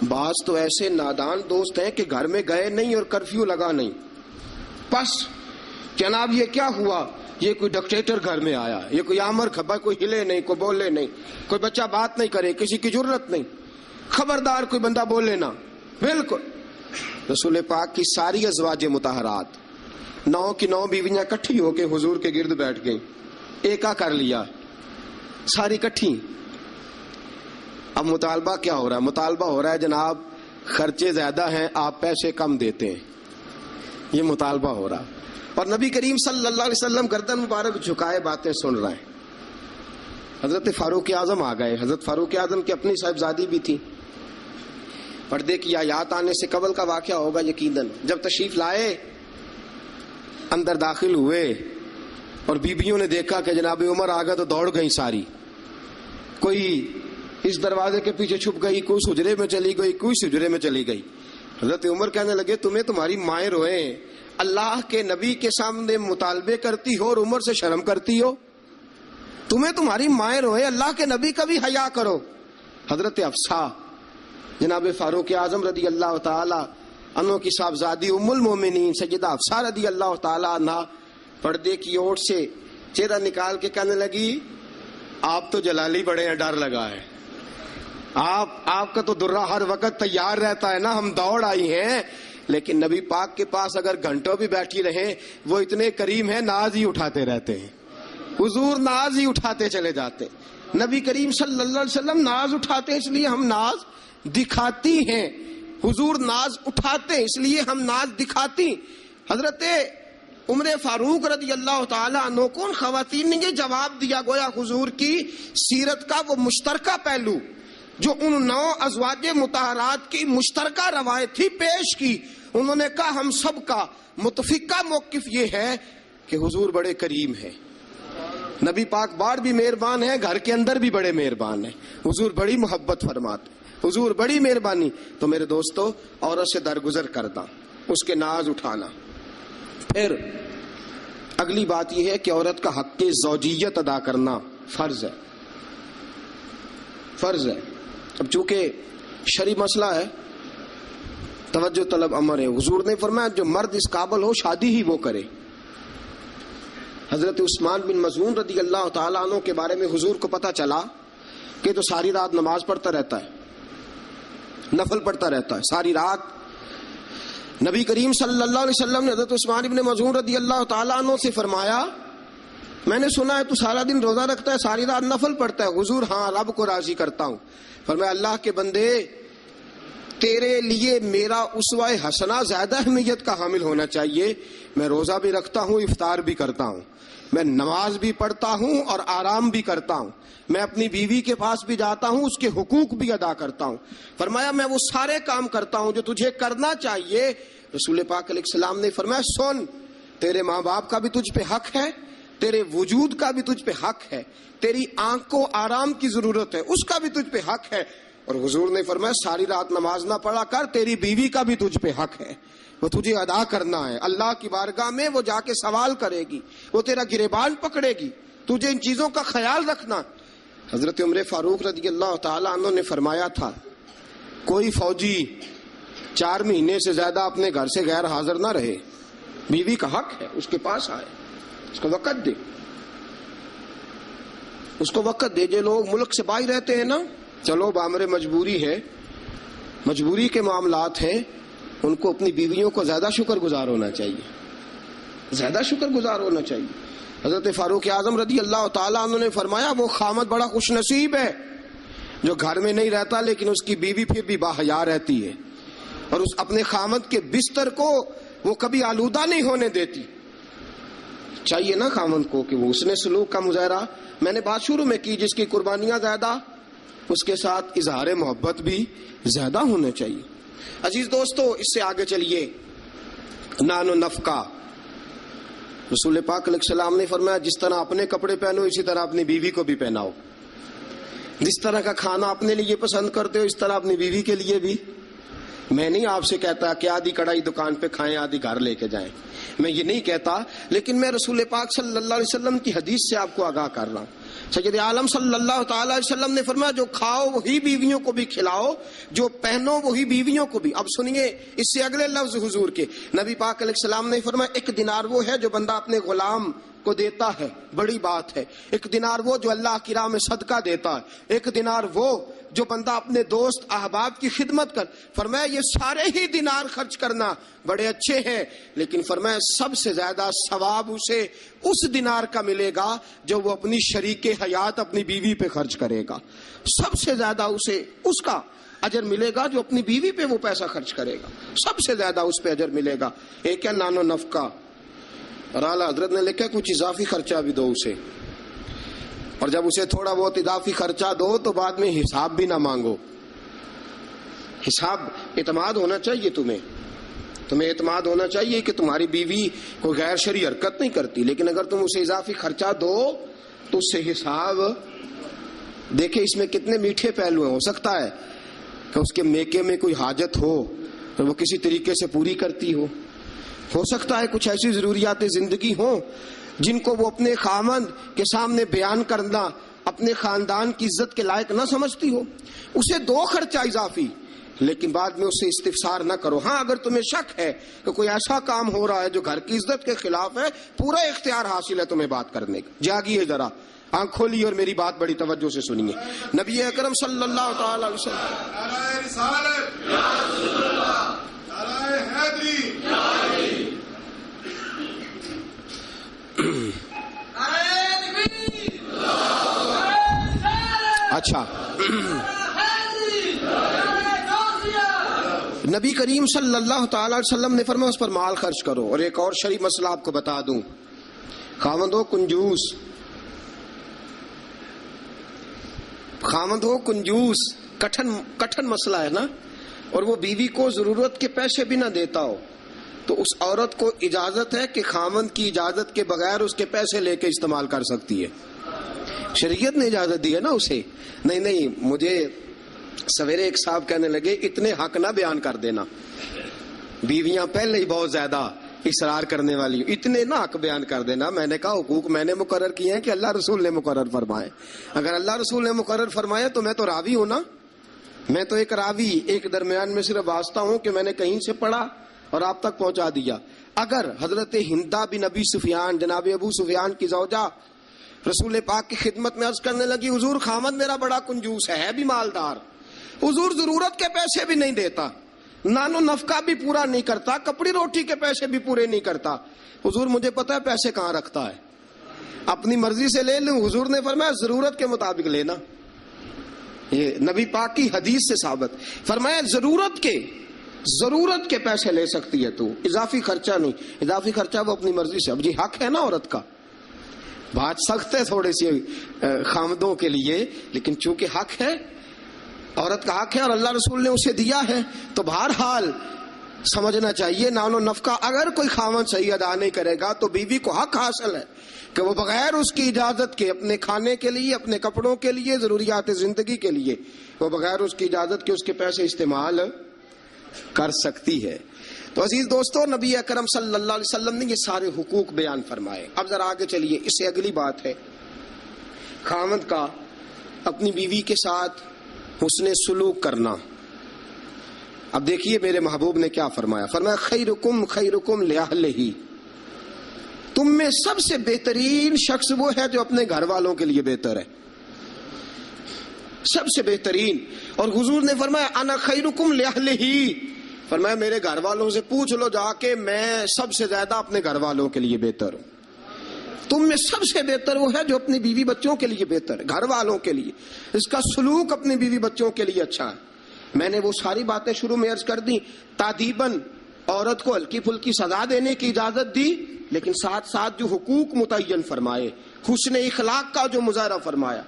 بعض تو ایسے نادان دوست ہیں کہ گھر میں گئے نہیں اور کرفیو لگا نہیں, بس جناب یہ کیا ہوا, یہ کوئی ڈکٹیٹر گھر میں آیا, یہ کوئی آمر کھپا, کوئی ہلے نہیں, کوئی بولے نہیں, کوئی بچہ بات نہیں کرے, کسی کی جرت نہیں, خبردار کوئی بندہ بولے نہ. بالکل رسول پاک کی ساری ازواج مطہرات 9 کی 9 بیویاں کٹھی ہو کے حضور کے گرد بیٹھ گئیں, ایکا کر لیا ساری کٹھی. اب مطالبہ کیا ہو رہا ہے؟ مطالبہ ہو رہا ہے جناب خرچے زیادہ ہیں, آپ پیسے کم دیتے ہیں, یہ مطالبہ ہو رہا. اور نبی کریم صلی اللہ علیہ وسلم گردن مبارک جھکائے باتیں سن رہے ہیں. حضرت فاروق اعظم آ گئے. حضرت فاروق اعظم کی اپنی صاحبزادی بھی تھی. پردے کی آیات آنے سے قبل کا واقعہ ہوگا یقیناً. جب تشریف لائے اندر داخل ہوئے اور بیبیوں نے دیکھا کہ جناب عمر آ گئے تو دوڑ گئی ساری, کوئی اس دروازے کے پیچھے چھپ گئی, کوئی حجرے میں چلی گئی, کوئی حجرے میں چلی گئی. حضرت عمر کہنے لگے تمہیں تمہاری مائیں روئیں, اللہ کے نبی کے سامنے مطالبے کرتی ہو اور عمر سے شرم کرتی ہو, تمہیں تمہاری مائیں روئیں, اللہ کے نبی کا بھی حیا کرو. حضرت حفصہ جناب فاروق اعظم رضی اللہ تعالی عنہ کی صاحبزادی ام المومنین سیدہ حفصہ رضی اللہ تعالی عنہ پردے کی اوٹ سے چہرہ نکال کے کہنے لگی آپ تو جلالی بڑے ہیں, ڈر لگا ہے, آپ کا تو درہ ہر وقت تیار رہتا ہے نا, ہم دوڑ آئی ہیں. لیکن نبی پاک کے پاس اگر گھنٹوں بھی بیٹھی رہیں وہ اتنے کریم ہیں, ناز ہی اٹھاتے رہتے ہیں. حضور ناز ہی اٹھاتے چلے جاتے. نبی کریم صلی اللہ علیہ وسلم ناز اٹھاتے, اس لیے ہم ناز دکھاتی ہیں. حضور ناز اٹھاتے اس لیے ہم ناز دکھاتی. حضرت عمر فاروق رضی اللہ تعالی عنہ کو ان خواتین نے یہ جواب دیا، گویا حضور کی سیرت کا وہ مشترکہ پہلو جو ان 9 ازواج مطہرات کی مشترکہ روایت تھی پیش کی. انہوں نے کہا ہم سب کا متفقہ موقف یہ ہے کہ حضور بڑے کریم ہیں، نبی پاک باہر بھی مہربان ہیں، گھر کے اندر بھی بڑے مہربان ہیں، حضور بڑی محبت فرماتے، حضور بڑی مہربانی. تو میرے دوستو عورت سے درگزر کرنا، اس کے ناز اٹھانا. پھر اگلی بات یہ ہے کہ عورت کا حق زوجیت ادا کرنا فرض ہے، فرض ہے. اب چونکہ شرعی مسئلہ ہے، توجہ طلب امر ہے. حضور نے فرمایا جو مرد اس قابل ہو شادی ہی وہ کرے. حضرت عثمان بن مظعون رضی اللہ تعالیٰ عنہ کے بارے میں حضور کو پتا چلا کہ تو ساری رات نماز پڑھتا رہتا ہے، نفل پڑھتا رہتا ہے ساری رات. نبی کریم صلی اللہ علیہ وسلم نے حضرت عثمان بن مظعون رضی اللہ تعالیٰ عنہ سے فرمایا میں نے سنا ہے تو سارا دن روزہ رکھتا ہے، ساری رات نفل پڑھتا ہے. حضور ہاں رب کو راضی کرتا ہوں. فرمایا اللہ کے بندے تیرے لیے میرا اسوہ حسنہ زیادہ اہمیت کا حامل ہونا چاہیے. میں روزہ بھی رکھتا ہوں، افطار بھی کرتا ہوں، میں نماز بھی پڑھتا ہوں اور آرام بھی کرتا ہوں، میں اپنی بیوی کے پاس بھی جاتا ہوں، اس کے حقوق بھی ادا کرتا ہوں. فرمایا میں وہ سارے کام کرتا ہوں جو تجھے کرنا چاہیے. رسول پاک علیہ السلام نے فرمایا سن، تیرے ماں باپ کا بھی تجھ پہ حق ہے، تیرے وجود کا بھی تجھ پہ حق ہے، تیری آنکھ کو آرام کی ضرورت ہے اس کا بھی تجھ پہ حق ہے. اور حضور نے فرمایا ساری رات نماز نہ پڑھا کر، تیری بیوی کا بھی تجھ پہ حق ہے، وہ تجھے ادا کرنا ہے. اللہ کی بارگاہ میں وہ جا کے سوال کرے گی، وہ تیرا گریبان پکڑے گی، تجھے ان چیزوں کا خیال رکھنا. حضرت عمر فاروق رضی اللہ تعالیٰ عنہ نے فرمایا تھا کوئی فوجی 4 مہینے سے زیادہ اپنے گھر سے غیر حاضر نہ رہے. بیوی کا حق ہے اس کے پاس آئے، اس کو وقت دے، اس کو وقت دے. جو لوگ ملک سے باہر رہتے ہیں نا، چلو بامر مجبوری ہے، مجبوری کے معاملات ہیں، ان کو اپنی بیویوں کو زیادہ شکر گزار ہونا چاہیے، زیادہ شکر گزار ہونا چاہیے. حضرت فاروق اعظم رضی اللہ تعالیٰ عنہ نے فرمایا وہ خامد بڑا خوش نصیب ہے جو گھر میں نہیں رہتا لیکن اس کی بیوی پھر بھی باحیا رہتی ہے اور اس اپنے خامد کے بستر کو وہ کبھی آلودہ نہیں ہونے دیتی. چاہیے نا خامد کو کہ وہ اس نے سلوک کا مظاہرہ، میں نے بات شروع میں کی، جس کی قربانیاں زیادہ اس کے ساتھ اظہار محبت بھی زیادہ ہونا چاہیے. عزیز دوستو اس سے آگے چلیے. نان و نفقہ، رسول پاک علیہ السلام نے فرمایا جس طرح اپنے کپڑے پہنو اسی طرح اپنی بیوی کو بھی پہناؤ، جس طرح کا کھانا اپنے لیے پسند کرتے ہو اس طرح اپنی بیوی کے لیے بھی. میں نہیں آپ سے کہتا کہ آدھی کڑھائی دکان پہ کھائیں آدھی گھر لے کے جائیں، میں یہ نہیں کہتا، لیکن میں رسول پاک صلی اللہ علیہ وسلم کی حدیث سے آپ کو آگاہ کر رہا ہوں. سید عالم صلی اللہ تعالی علیہ وسلم نے فرمایا جو کھاؤ وہی بیویوں کو بھی کھلاؤ، جو پہنو وہی بیویوں کو بھی. اب سنیے اس سے اگلے لفظ حضور کے. نبی پاک علیہ السلام نے فرمایا 1 دینار وہ ہے جو بندہ اپنے غلام کو دیتا ہے، بڑی بات ہے. 1 دینار وہ جو اللہ کی راہ میں صدقہ دیتا ہے. 1 دینار وہ جو بندہ اپنے دوست احباب کی خدمت کر. فرمایا یہ سارے ہی دینار خرچ کرنا بڑے اچھے ہیں، لیکن فرمایا سب سے زیادہ ثواب اسے اس دینار کا ملے گا جو وہ اپنی شریک حیات اپنی بیوی پہ خرچ کرے گا. سب سے زیادہ اسے اس کا اجر ملے گا جو اپنی بیوی پہ وہ پیسہ خرچ کرے گا، سب سے زیادہ اس پہ اجر ملے گا. ایک ہے نان و نفقہ، اور اعلیٰ حضرت نے لکھا کچھ اضافی خرچہ بھی دو اسے، اور جب اسے تھوڑا بہت اضافی خرچہ دو تو بعد میں حساب بھی نہ مانگو. حساب اعتماد ہونا چاہیے، تمہیں اعتماد ہونا چاہیے کہ تمہاری بیوی کوئی غیر شرعی حرکت نہیں کرتی، لیکن اگر تم اسے اضافی خرچہ دو تو اس سے حساب دیکھیں. اس میں کتنے میٹھے پہلو ہیں. ہو سکتا ہے کہ اس کے میکے میں کوئی حاجت ہو تو وہ کسی طریقے سے پوری کرتی ہو سکتا ہے کچھ ایسی ضروریات زندگی ہوں جن کو وہ اپنے خامند کے سامنے بیان کرنا اپنے خاندان کی عزت کے لائق نہ سمجھتی ہو. اسے دو خرچہ اضافی، لیکن بعد میں اسے استفسار نہ کرو. ہاں اگر تمہیں شک ہے کہ کوئی ایسا کام ہو رہا ہے جو گھر کی عزت کے خلاف ہے، پورا اختیار حاصل ہے تمہیں بات کرنے کا. جاگیے ذرا، آنکھ کھولیے اور میری بات بڑی توجہ سے سنیے. نبی اکرم صلی اللہ تعالی علیہ اچھا نبی کریم صلی اللہ تعالی علیہ وسلم نے فرمایا اس پر مال خرچ کرو. اور ایک اور شرعی مسئلہ آپ کو بتا دوں، خاوند ہو کنجوس، کٹھن مسئلہ ہے نا، اور وہ بیوی کو ضرورت کے پیسے بھی نہ دیتا ہو، تو اس عورت کو اجازت ہے کہ خاوند کی اجازت کے بغیر اس کے پیسے لے کے استعمال کر سکتی ہے. شریعت نے اجازت دی ہے نا اسے. نہیں مجھے سویرے ایک صاحب کہنے لگے اتنے حق نہ بیان کر دینا، بیویاں پہلے ہی بہت زیادہ اصرار کرنے والی، اتنے نہ حق بیان کر دینا. میں نے کہا حقوق میں نے مقرر کیے ہیں کہ اللہ رسول نے مقرر فرمائے؟ اگر اللہ رسول نے مقرر فرمایا تو میں تو راوی ہوں نا، میں تو ایک راوی، ایک درمیان میں صرف واسطہ ہوں کہ میں نے کہیں سے پڑھا اور آپ تک پہنچا دیا. اگر حضرت ہندا بن ابی سفیان، جناب ابو سفیان کی زوجہ، رسول پاک کی خدمت میں عرض کرنے لگی حضور خامد میرا بڑا کنجوس ہے بھی مالدار، حضور ضرورت کے پیسے بھی نہیں دیتا، نان و نفقہ بھی پورا نہیں کرتا، کپڑی روٹی کے پیسے بھی پورے نہیں کرتا، حضور مجھے پتا ہے پیسے کہاں رکھتا ہے، اپنی مرضی سے لے لوں. حضور نے فرمایا ضرورت کے مطابق لینا. یہ نبی پاک کی حدیث سے ثابت. فرمایا ضرورت کے پیسے لے سکتی ہے تو، اضافی خرچہ نہیں. اضافی خرچہ وہ اپنی مرضی سے. اب جی حق ہے نا عورت کا، بات سخت ہے تھوڑی سی خامدوں کے لیے، لیکن چونکہ حق ہے، عورت کا حق ہے اور اللہ رسول نے اسے دیا ہے، تو بہرحال سمجھنا چاہیے نان و نفقہ اگر کوئی خاوند صحیح ادا نہیں کرے گا تو بیوی کو حق حاصل ہے کہ وہ بغیر اس کی اجازت کے اپنے کھانے کے لیے، اپنے کپڑوں کے لیے، ضروریات زندگی کے لیے، وہ بغیر اس کی اجازت کے اس کے پیسے استعمال کر سکتی ہے. تو عزیز دوستو، نبی اکرم صلی اللہ علیہ وسلم نے یہ سارے حقوق بیان فرمائے. اب ذرا آگے چلیے، اس سے اگلی بات ہے خاوند کا اپنی بیوی کے ساتھ حسن سلوک کرنا. اب دیکھیے میرے محبوب نے کیا فرمایا. فرمایا خیرکم لأہلہ، تم میں سب سے بہترین شخص وہ ہے جو اپنے گھر والوں کے لیے بہتر ہے، سب سے بہترین. اور حضور نے فرمایا انا خیرکم لأہلہ، فرمایا میرے گھر والوں سے پوچھ لو جا کے، میں سب سے زیادہ اپنے گھر والوں کے لیے بہتر ہوں. تم میں سب سے بہتر وہ ہے جو اپنی بیوی بچوں کے لیے بہتر ہے، گھر والوں کے لیے، اس کا سلوک اپنی بیوی بچوں کے لیے اچھا ہے. میں نے وہ ساری باتیں شروع میں عرض کر دی. تادیباً عورت کو ہلکی پھلکی سزا دینے کی اجازت دی، لیکن ساتھ ساتھ جو حقوق متعین فرمائے، حسن اخلاق کا جو مظاہرہ فرمایا،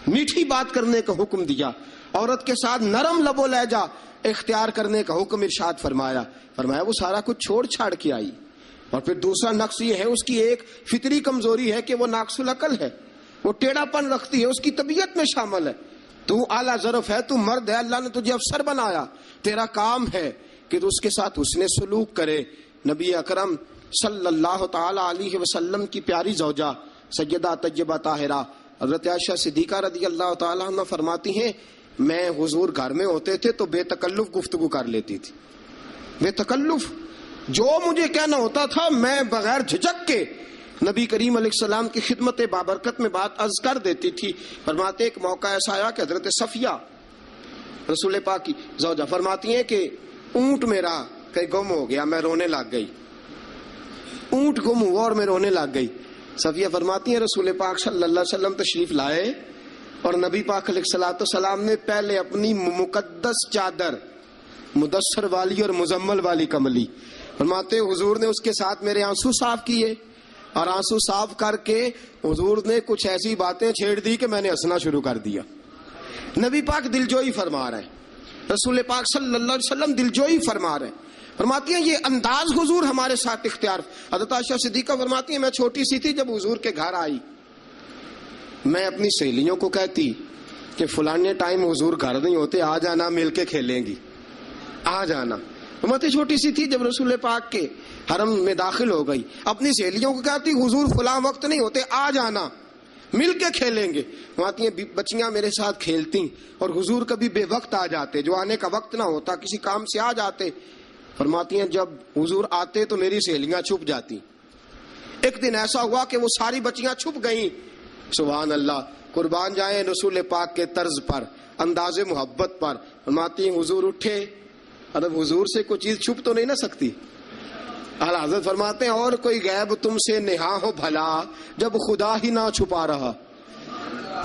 میٹھی بات کرنے کا حکم دیا، عورت کے ساتھ نرم لب و لہجہ اختیار کرنے کا حکم ارشاد فرمایا. فرمایا وہ سارا کچھ چھوڑ چھاڑ کے آئی. اور پھر دوسرا نقص یہ ہے، اس کی ایک فطری کمزوری ہے کہ وہ ناقص العقل ہے، وہ ٹیڑھا پن رکھتی ہے، اس کی طبیعت میں شامل ہے. تو اعلیٰ ظرف ہے، تو مرد ہے، اللہ نے تجھے افسر بنایا، تیرا کام ہے کہ تو اس کے ساتھ حسن سلوک کرے. نبی اکرم صلی اللہ تعالی علیہ وسلم کی پیاری زوجہ سیدہ طیبہ طاہرہ حضرت عائشہ صدیقہ رضی اللہ تعالی عنہ فرماتی ہیں میں حضور گھر میں ہوتے تھے تو بے تکلف گفتگو کر لیتی تھی، بے تکلف، جو مجھے کہنا ہوتا تھا میں بغیر جھجک کے نبی کریم علیہ السلام کی خدمت بابرکت میں بات عرض کر دیتی تھی. فرماتے ایک موقع ایسا آیا کہ حضرت صفیہ رسول پاک کی زوجہ فرماتی ہیں کہ اونٹ میرا کہیں گم ہو گیا، میں رونے لگ گئی، اونٹ گم ہوا اور میں رونے لگ گئی. صفیہ فرماتی ہیں رسول پاک صلی اللہ علیہ وسلم تشریف لائے اور نبی پاک علیہ الصلوۃ والسلام نے پہلے اپنی مقدس چادر مدثر والی اور مزمل والی کملی، فرماتے حضور نے اس کے ساتھ میرے آنسو صاف کیے، اور آنسو صاف کر کے حضور نے کچھ ایسی باتیں چھیڑ دی کہ میں نے ہنسنا شروع کر دیا. نبی پاک دلجوئی فرما رہے ہیں، رسول پاک صلی اللہ علیہ وسلم دلجوئی فرما رہے ہیں. فرماتی ہیں یہ انداز حضور ہمارے ساتھ اختیار. حضرت عائشہ صدیقہ فرماتی ہیں میں چھوٹی سی تھی جب حضور کے گھر آئی، میں اپنی سہیلیوں کو کہتی کہ فلانے ٹائم حضور گھر نہیں ہوتے، آ جانا، مل کے کھیلیں گی، آ جانا. فرماتی چھوٹی سی تھی جب رسول پاک کے حرم میں داخل ہو گئی، اپنی سہیلیوں کو کہتی حضور فلاں وقت نہیں ہوتے، آ جانا، مل کے کھیلیں گے. فرماتی ہیں بچیاں میرے ساتھ کھیلتی اور حضور کبھی بے وقت آ جاتے، جو آنے کا وقت نہ ہوتا، کسی کام سے آ جاتے. فرماتی ہیں جب حضور آتے تو میری سہیلیاں چھپ جاتی. ایک دن ایسا ہوا کہ وہ ساری بچیاں چھپ گئیں. سبحان اللہ، قربان جائیں رسول پاک کے طرز پر، انداز محبت پر. فرماتی ہیں حضور اٹھے، اب حضور سے کوئی چیز چھپ تو نہیں نہ سکتی. اعلیٰ حضرت فرماتے ہیں اور کوئی غیب تم سے نہا ہو بھلا جب خدا ہی نہ چھپا رہا.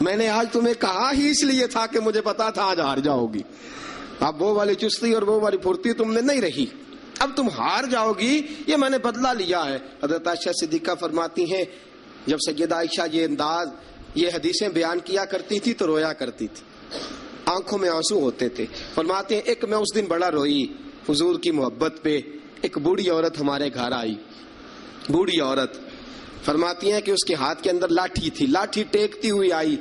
میں نے آج تمہیں کہا ہی اس لیے تھا کہ مجھے پتا تھا آج ہار جاؤ گی. اب وہ والی چستی اور وہ والی پھرتی تم نے نہیں رہی, اب تم ہار جاؤ گی, یہ میں نے بدلہ لیا ہے. حضرت عائشہ صدیقہ فرماتی ہیں جب سیدہ عائشہ یہ انداز یہ حدیثیں بیان کیا کرتی تھی تو رویا کرتی تھی, آنکھوں میں آنسو ہوتے تھے. فرماتے ہیں ایک میں اس دن بڑا روئی حضور کی محبت پہ. ایک بوڑھی عورت ہمارے گھر آئی, بوڑھی عورت. فرماتی ہیں کہ اس کے ہاتھ کے اندر لاٹھی تھی, لاٹھی ٹیکتی ہوئی آئی,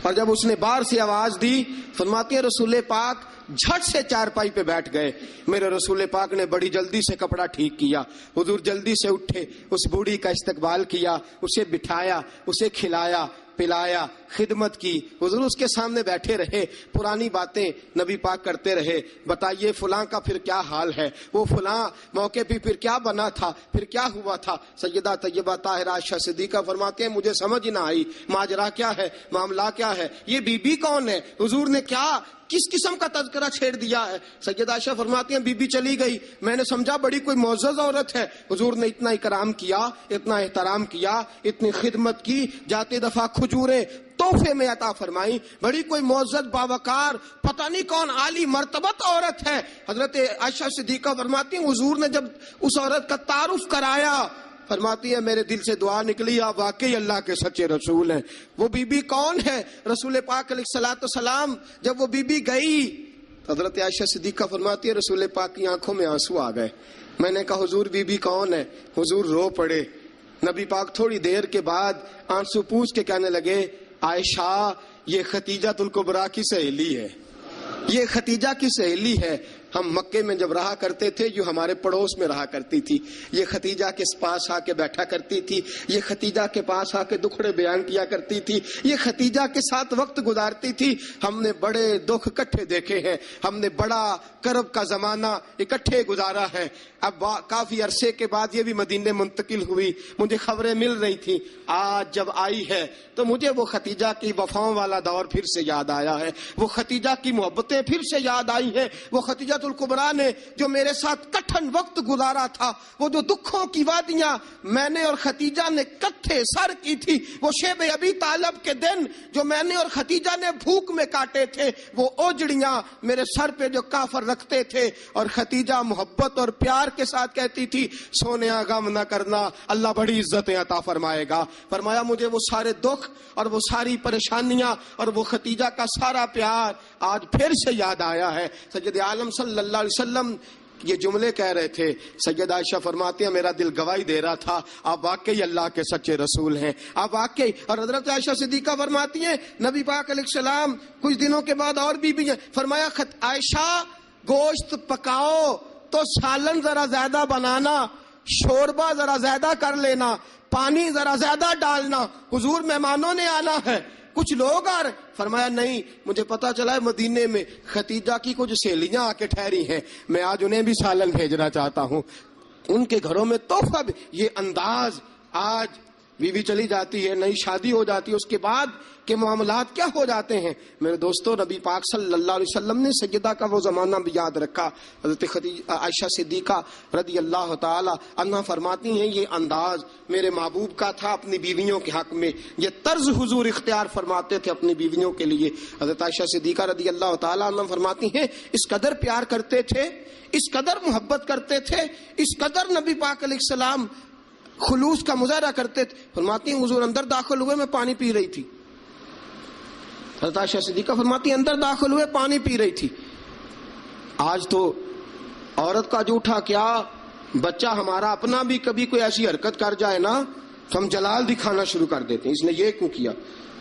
اور جب اس نے باہر سے آواز دی, فرماتی ہیں رسول پاک جھٹ سے چارپائی پہ بیٹھ گئے. میرے رسول پاک نے بڑی جلدی سے کپڑا ٹھیک کیا. حضور جلدی سے اٹھے, اس بوڑھی کا استقبال کیا, اسے بٹھایا, اسے کھلایا پلایا, خدمت کی. حضور اس کے سامنے بیٹھے رہے, پرانی باتیں نبی پاک کرتے رہے. بتائیے فلاں کا پھر کیا حال ہے, وہ فلاں موقع پہ پھر کیا بنا تھا, پھر کیا ہوا تھا. سیدہ طیبہ طاہرہ عائشہ صدیقہ فرماتے ہیں مجھے سمجھ نہ آئی ماجرا کیا ہے, معاملہ کیا ہے, یہ بی بی کون ہے, حضور نے کیا کس قسم کا تذکرہ چھیڑ دیا ہے. سیدہ عائشہ فرماتی ہیں بی بی چلی گئی, میں نے سمجھا بڑی کوئی معزز عورت ہے. حضور نے اتنا اکرام کیا, اتنا احترام کیا, اتنی خدمت کی, جاتے دفعہ کھجوریں تحفے میں عطا فرمائی. بڑی کوئی معزز باوقار پتہ نہیں کون عالی مرتبت عورت ہے. حضرت عائشہ صدیقہ فرماتی ہیں حضور نے جب اس عورت کا تعارف کرایا, فرماتی ہے میرے دل سے دعا نکلی, آپ واقعی اللہ کے سچے رسول ہیں. وہ بی بی کون ہے؟ رسول پاک علیہ الصلوۃ والسلام جب وہ بی بی گئی, حضرت عائشہ صدیقہ فرماتی ہے رسول پاک کی آنکھوں میں آنسو آ گئے. میں نے کہا حضور بی بی کون ہے؟ حضور رو پڑے. نبی پاک تھوڑی دیر کے بعد آنسو پوچھ کے کہنے لگے عائشہ یہ ختیجہ الکبریٰ کی سہیلی ہے, یہ ختیجہ کی سہیلی ہے. ہم مکے میں جب رہا کرتے تھے جو ہمارے پڑوس میں رہا کرتی تھی, یہ ختیجہ کے پاس آ کے بیٹھا کرتی تھی, یہ ختیجہ کے پاس آ کے دکھڑے بیان کیا کرتی تھی, یہ ختیجہ کے ساتھ وقت گزارتی تھی. ہم نے بڑے دکھ اکٹھے دیکھے ہیں, ہم نے بڑا کرب کا زمانہ اکٹھے گزارا ہے. اب کافی عرصے کے بعد یہ بھی مدینے منتقل ہوئی, مجھے خبریں مل رہی تھیں. آج جب آئی ہے تو مجھے وہ ختیجہ کی وفاؤں والا دور پھر سے یاد آیا ہے, وہ ختیجہ کی محبتیں پھر سے یاد آئی ہیں, وہ ختیجہ الکبریٰ نے جو میرے ساتھ کٹھن وقت گزارا تھا, وہ جو دکھوں کی وادیاں میں نے اور ختیجہ نے کٹھے سر کی تھی, وہ شیب ابی طالب کے دن جو میں نے اور ختیجہ نے بھوک میں کاٹے تھے, وہ اوجڑیاں میرے سر پہ جو کافر رکھتے تھے, اور ختیجہ محبت اور پیار کے ساتھ کہتی تھی سونیا غم نہ کرنا, اللہ بڑی عزتیں عطا فرمائے گا. فرمایا مجھے وہ سارے دکھ اور وہ ساری پریشانیاں اور وہ ختیجہ کا سارا پیار آج پھر سے یاد آیا ہے. سید عالم صلی اللہ علیہ وسلم یہ جملے کہہ رہے تھے. سیدہ عائشہ فرماتی ہیں میرا دل گواہی دے رہا تھا آپ واقعی اللہ کے سچے رسول ہیں, آپ واقعی. اور حضرت عائشہ صدیقہ فرماتی ہیں نبی پاک علیہ السلام کچھ دنوں کے بعد اور بھی ہیں, فرمایا عائشہ گوشت پکاؤ تو سالن ذرا زیادہ بنانا, شوربہ ذرا زیادہ کر لینا, پانی ذرا زیادہ ڈالنا, حضور مہمانوں نے آنا ہے. کچھ لوگ آ رہے, فرمایا نہیں مجھے پتا چلا ہے مدینے میں ختیجہ کی کچھ سہیلیاں آ کے ٹھہری ہیں, میں آج انہیں بھی سالن بھیجنا چاہتا ہوں, ان کے گھروں میں تحفہ. یہ انداز آج بیوی چلی جاتی ہے, نئی شادی ہو جاتی ہے, اس کے بعد کے معاملات کیا ہو جاتے ہیں. میرے دوستو نبی پاک صلی اللہ علیہ وسلم نے سیدہ کا وہ زمانہ بھی یاد رکھا. حضرت عائشہ صدیقہ رضی اللہ تعالی عنہا فرماتی ہیں یہ انداز میرے محبوب کا تھا اپنی بیویوں کے حق میں, یہ طرز حضور اختیار فرماتے تھے اپنی بیویوں کے لیے. حضرت عائشہ صدیقہ رضی اللہ تعالی عنہا فرماتی ہیں اس قدر پیار کرتے تھے, اس قدر محبت کرتے تھے, اس قدر نبی پاک علیہ السلام خلوص کا مظاہرہ کرتے تھے. فرماتی ہیں حضور اندر داخل ہوئے میں پانی پی رہی تھی. حضرت عائشہ صدیقہ فرماتی ہیں اندر داخل ہوئے پانی پی رہی تھی. آج تو عورت کا جھوٹا کیا, بچہ ہمارا اپنا بھی کبھی کوئی ایسی حرکت کر جائے نا تو ہم جلال دکھانا شروع کر دیتے ہیں, اس نے یہ کیوں کیا,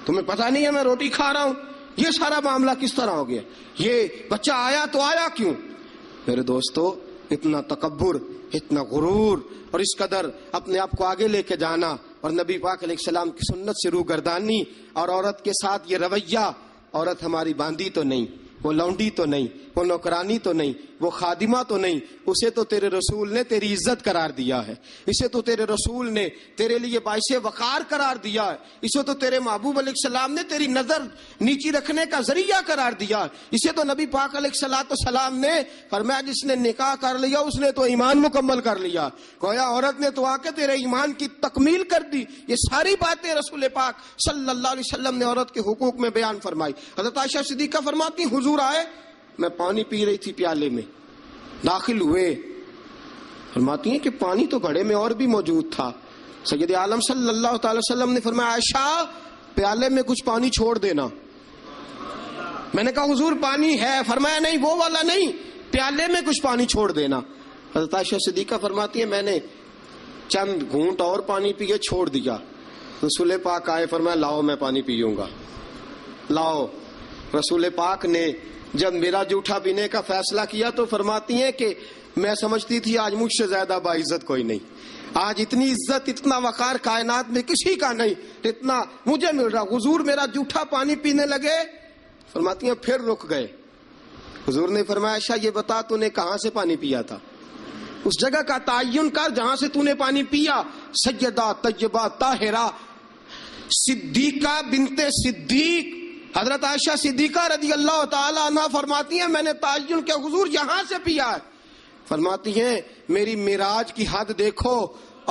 تمہیں پتہ نہیں ہے میں روٹی کھا رہا ہوں. یہ سارا معاملہ کس طرح ہو گیا, یہ بچہ آیا تو آیا کیوں. میرے دوستو اتنا تکبر, اتنا غرور اور اس قدر اپنے آپ کو آگے لے کے جانا, اور نبی پاک علیہ السلام کی سنت سے روگردانی, اور عورت کے ساتھ یہ رویہ, عورت ہماری باندھی تو نہیں, وہ لونڈی تو نہیں, وہ نوکرانی تو نہیں، وہ خادمہ تو نہیں، اسے تو تیرے رسول نے تیری عزت قرار دیا ہے، اسے تو تیرے رسول نے تیرے لیے باعث وقار قرار دیا ہے، اسے تو تیرے محبوب علیہ السلام نے تیری نظر نیچی رکھنے کا ذریعہ قرار دیا ہے، اسے تو نبی پاک علیہ السلام نے فرمایا جس نے نکاح کر لیا اس نے تو ایمان مکمل کر لیا، گویا عورت نے تو آ کے تیرے ایمان کی تکمیل کر دی۔ یہ ساری باتیں رسول پاک صلی اللہ علیہ وسلم نے عورت کے حقوق میں بیان فرمائی۔ حضرت عائشہ صدیقہ فرماتی حضور آئے، میں پانی پی رہی تھی پیالے میں، داخل ہوئے، فرماتی ہیں کہ پانی تو گھڑے میں اور بھی موجود تھا۔ سید عالم صلی اللہ تعالی وسلم نے فرمایا عائشہ پیالے میں کچھ پانی چھوڑ دینا۔ میں نے کہا حضور پانی ہے، فرمایا نہیں وہ والا نہیں، پیالے میں کچھ پانی چھوڑ دینا۔ حضرت عائشہ صدیقہ فرماتی ہے میں نے چند گھونٹ اور پانی پیے چھوڑ دیا، رسول پاک آئے فرمایا لاؤ میں پانی پیوں گا، لاؤ۔ رسول پاک نے جب میرا جھوٹا پینے کا فیصلہ کیا تو فرماتی ہیں کہ میں سمجھتی تھی آج مجھ سے زیادہ باعزت کوئی نہیں، آج اتنی عزت اتنا وقار کائنات میں کسی کا نہیں اتنا مجھے مل رہا۔ حضور میرا جھوٹا پانی پینے لگے، فرماتی ہیں پھر رک گئے۔ حضور نے فرمایا عائشہ یہ بتا تو نے کہاں سے پانی پیا تھا، اس جگہ کا تعین کر جہاں سے تو نے پانی پیا۔ سیدہ طیبہ طاہرہ صدیقہ بنت صدیق حضرت عائشہ صدیقہ رضی اللہ تعالی عنہ فرماتی ہیں میں نے تعین کیا حضور یہاں سے پیا ہے۔ فرماتی ہیں میری معراج کی حد دیکھو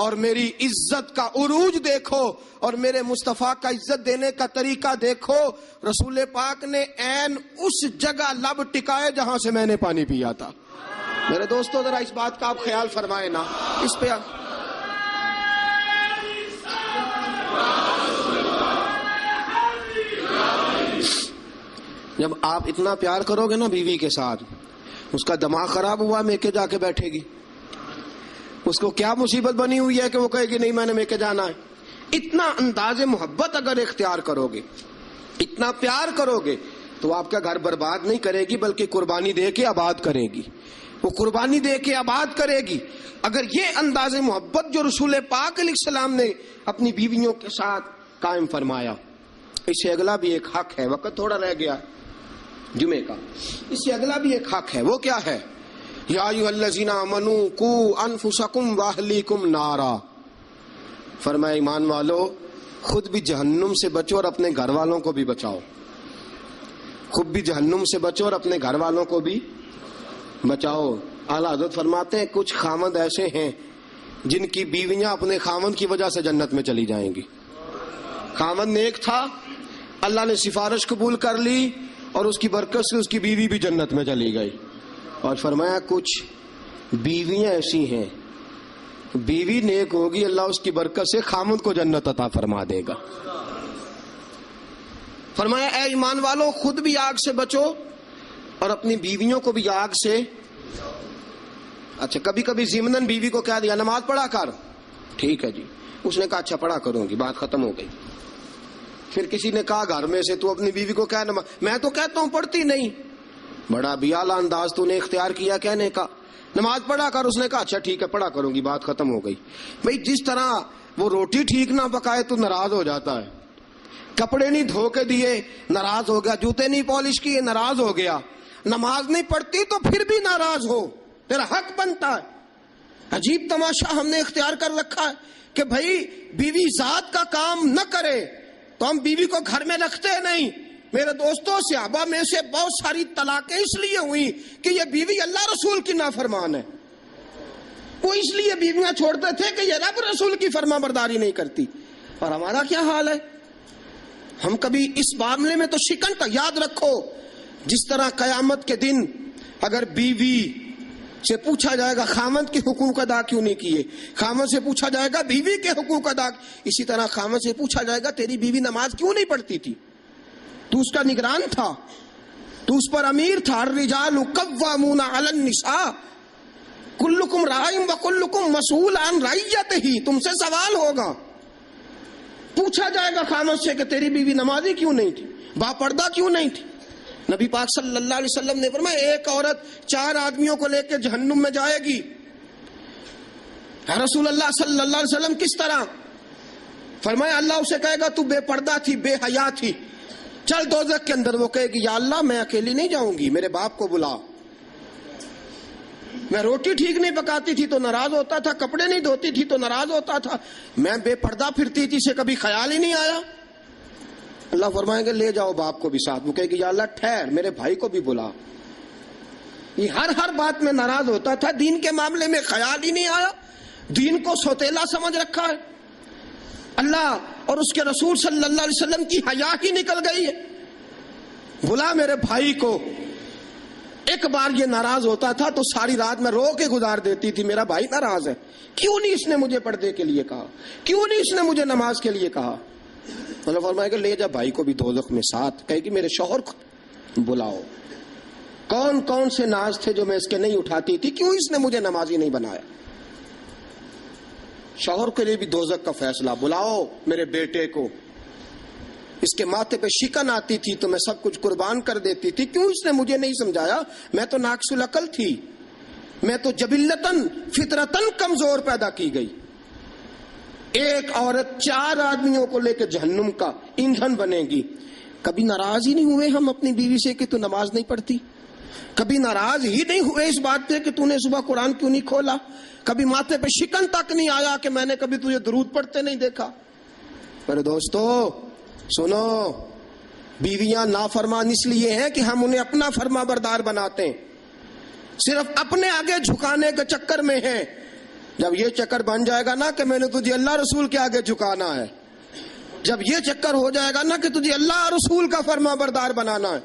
اور میری عزت کا عروج دیکھو اور میرے مصطفیٰ کا عزت دینے کا طریقہ دیکھو، رسول پاک نے عین اس جگہ لب ٹکائے جہاں سے میں نے پانی پیا تھا۔ میرے دوستو ذرا اس بات کا آپ خیال فرمائیں نا، اس پہ جب آپ اتنا پیار کرو گے نا بیوی کے ساتھ، اس کا دماغ خراب ہوا میکے جا کے بیٹھے گی، اس کو کیا مصیبت بنی ہوئی ہے کہ وہ کہے گی نہیں میں نے میکے جانا ہے۔ اتنا انداز محبت اگر اختیار کرو گے، اتنا پیار کرو گے تو آپ کا گھر برباد نہیں کرے گی بلکہ قربانی دے کے آباد کرے گی، وہ قربانی دے کے آباد کرے گی۔ اگر یہ انداز محبت جو رسول پاک علیہ السلام نے اپنی بیویوں کے ساتھ قائم فرمایا، اس سے اگلا بھی ایک حق ہے، وقت تھوڑا رہ گیا جمعے کا، اس سے اگلا بھی ایک حق ہے، وہ کیا ہے؟ یا ایھا الذین آمنوا قوا انفسکم واہلیکم نارا، فرمایا ایمان والو خود بھی جہنم سے بچو اور اپنے گھر والوں کو بھی بچاؤ، خود بھی جہنم سے بچو اور اپنے گھر والوں کو بھی بچاؤ۔ اعلیٰ حضرت فرماتے ہیں کچھ خامند ایسے ہیں جن کی بیویاں اپنے خامند کی وجہ سے جنت میں چلی جائیں گی۔ خامند نیک تھا، اللہ نے سفارش قبول کر لی اور اس کی برکت سے اس کی بیوی بھی جنت میں چلی گئی۔ اور فرمایا کچھ بیویاں ایسی ہیں، بیوی نیک ہوگی اللہ اس کی برکت سے خامند کو جنت عطا فرما دے گا۔ فرمایا اے ایمان والو خود بھی آگ سے بچو اور اپنی بیویوں کو بھی آگ سے۔ اچھا کبھی کبھی ضمناً بیوی کو کہہ دیا نماز پڑھا کر، ٹھیک ہے جی، اس نے کہا اچھا پڑھا کروں گی، بات ختم ہو گئی۔ پھر کسی نے کہا گھر میں سے تو اپنی بیوی کو کہہ نماز، میں تو کہتا ہوں پڑھتی نہیں، بڑا بھی اعلیٰ انداز تو نے اختیار کیا کہنے کا، نماز پڑھا کر، اس نے کہا اچھا ٹھیک ہے پڑھا کروں گی، بات ختم ہو گئی۔ بھئی جس طرح وہ روٹی ٹھیک نہ پکائے تو ناراض ہو جاتا ہے، کپڑے نہیں دھو کے دیے ناراض ہو گیا، جوتے نہیں پالش کیے ناراض ہو گیا، نماز نہیں پڑھتی تو پھر بھی ناراض ہو، تیرا حق بنتا ہے۔ عجیب تماشا ہم نے اختیار کر رکھا ہے کہ بھائی بیوی ذات کا کام نہ کرے تو ہم بیوی کو گھر میں رکھتے نہیں۔ میرے دوستوں صحابہ میں سے بہت ساری طلاقیں اس لیے ہوئی کہ یہ بیوی اللہ رسول کی نافرمان ہے، وہ اس لیے بیویاں چھوڑتے تھے کہ یہ رب رسول کی فرما برداری نہیں کرتی۔ اور ہمارا کیا حال ہے؟ ہم کبھی اس معاملے میں تو شکن کا یاد رکھو، جس طرح قیامت کے دن اگر بیوی سے پوچھا جائے گا خامند کے حقوق ادا کیوں نہیں کیے، خامند سے پوچھا جائے گا بیوی کے حقوق ادا، اسی طرح خامند سے پوچھا جائے گا تیری بیوی نماز کیوں نہیں پڑھتی تھی، تو اس کا نگران تھا، تو اس پر امیر تھا۔ الرجال قوامون علی النساء کلکم راع وکلکم مسئول عن رعیتہ، تم سے سوال ہوگا، پوچھا جائے گا خامد سے کہ تیری بیوی نمازی کیوں نہیں تھی، با پردہ کیوں نہیں تھی۔ نبی پاک صلی اللہ علیہ وسلم نے فرمایا ایک عورت 4 آدمیوں کو لے کے جہنم میں جائے گی۔ رسول اللہ صلی اللہ علیہ وسلم کس طرح؟ فرمایا اللہ اسے کہے گا تو بے پردہ تھی، بے حیا تھی، چل دوزخ کے اندر۔ وہ کہے گی یا اللہ میں اکیلی نہیں جاؤں گی، میرے باپ کو بلا، میں روٹی ٹھیک نہیں پکاتی تھی تو ناراض ہوتا تھا، کپڑے نہیں دھوتی تھی تو ناراض ہوتا تھا، میں بے پردہ پھرتی تھی، اسے کبھی خیال ہی نہیں آیا۔ اللہ فرمائیں گے لے جاؤ باپ کو بھی ساتھ۔ وہ کہے گی یا اللہ ٹھہر، میرے بھائی کو بھی بلا۔ یہ ہر بات میں ناراض ہوتا تھا، دین کے معاملے میں خیال ہی نہیں آیا، دین کو سوتیلا سمجھ رکھا ہے۔ اللہ اور اس کے رسول صلی اللہ علیہ وسلم کی حیا ہی نکل گئی ہے۔ بلا میرے بھائی کو۔ ایک بار یہ ناراض ہوتا تھا تو ساری رات میں رو کے گزار دیتی تھی، میرا بھائی ناراض ہے، کیوں نہیں اس نے مجھے پردے کے لیے کہا، کیوں نہیں اس نے مجھے نماز کے لیے کہا۔ اللہ فرمائے کہ لے جا بھائی کو بھی دوزخ میں ساتھ۔ کہے کہ میرے شوہر کو بلاؤ، کون کون سے ناز تھے جو میں اس کے نہیں اٹھاتی تھی، کیوں اس نے مجھے نمازی نہیں بنایا۔ شوہر کے لیے بھی دوزخ کا فیصلہ، بلاؤ میرے بیٹے کو، اس کے ماتھے پہ شکن آتی تھی تو میں سب کچھ قربان کر دیتی تھی، کیوں اس نے مجھے نہیں سمجھایا، میں تو ناقص العقل تھی، میں تو جبلتاً فطرتاً کمزور پیدا کی گئی۔ ایک عورت 4 آدمیوں کو لے کے جہنم کا ایندھن بنے گی۔ کبھی ناراض ہی نہیں ہوئے ہم اپنی بیوی سے کہ تو نماز نہیں پڑھتی، کبھی ناراض ہی نہیں ہوئے اس بات پہ کہ تو نے صبح قرآن کیوں نہیں کھولا، کبھی ماتھے پہ شکن تک نہیں آیا کہ میں نے کبھی تجھے درود پڑھتے نہیں دیکھا۔ میرے دوستو سنو، بیویاں نافرمان اس لیے ہیں کہ ہم انہیں اپنا فرما بردار بناتے ہیں، صرف اپنے آگے جھکانے کے چکر میں ہیں۔ جب یہ چکر بن جائے گا نا کہ میں نے تجھے اللہ رسول کے آگے جھکانا ہے، جب یہ چکر ہو جائے گا نا کہ تجھے اللہ رسول کا فرما بردار بنانا ہے،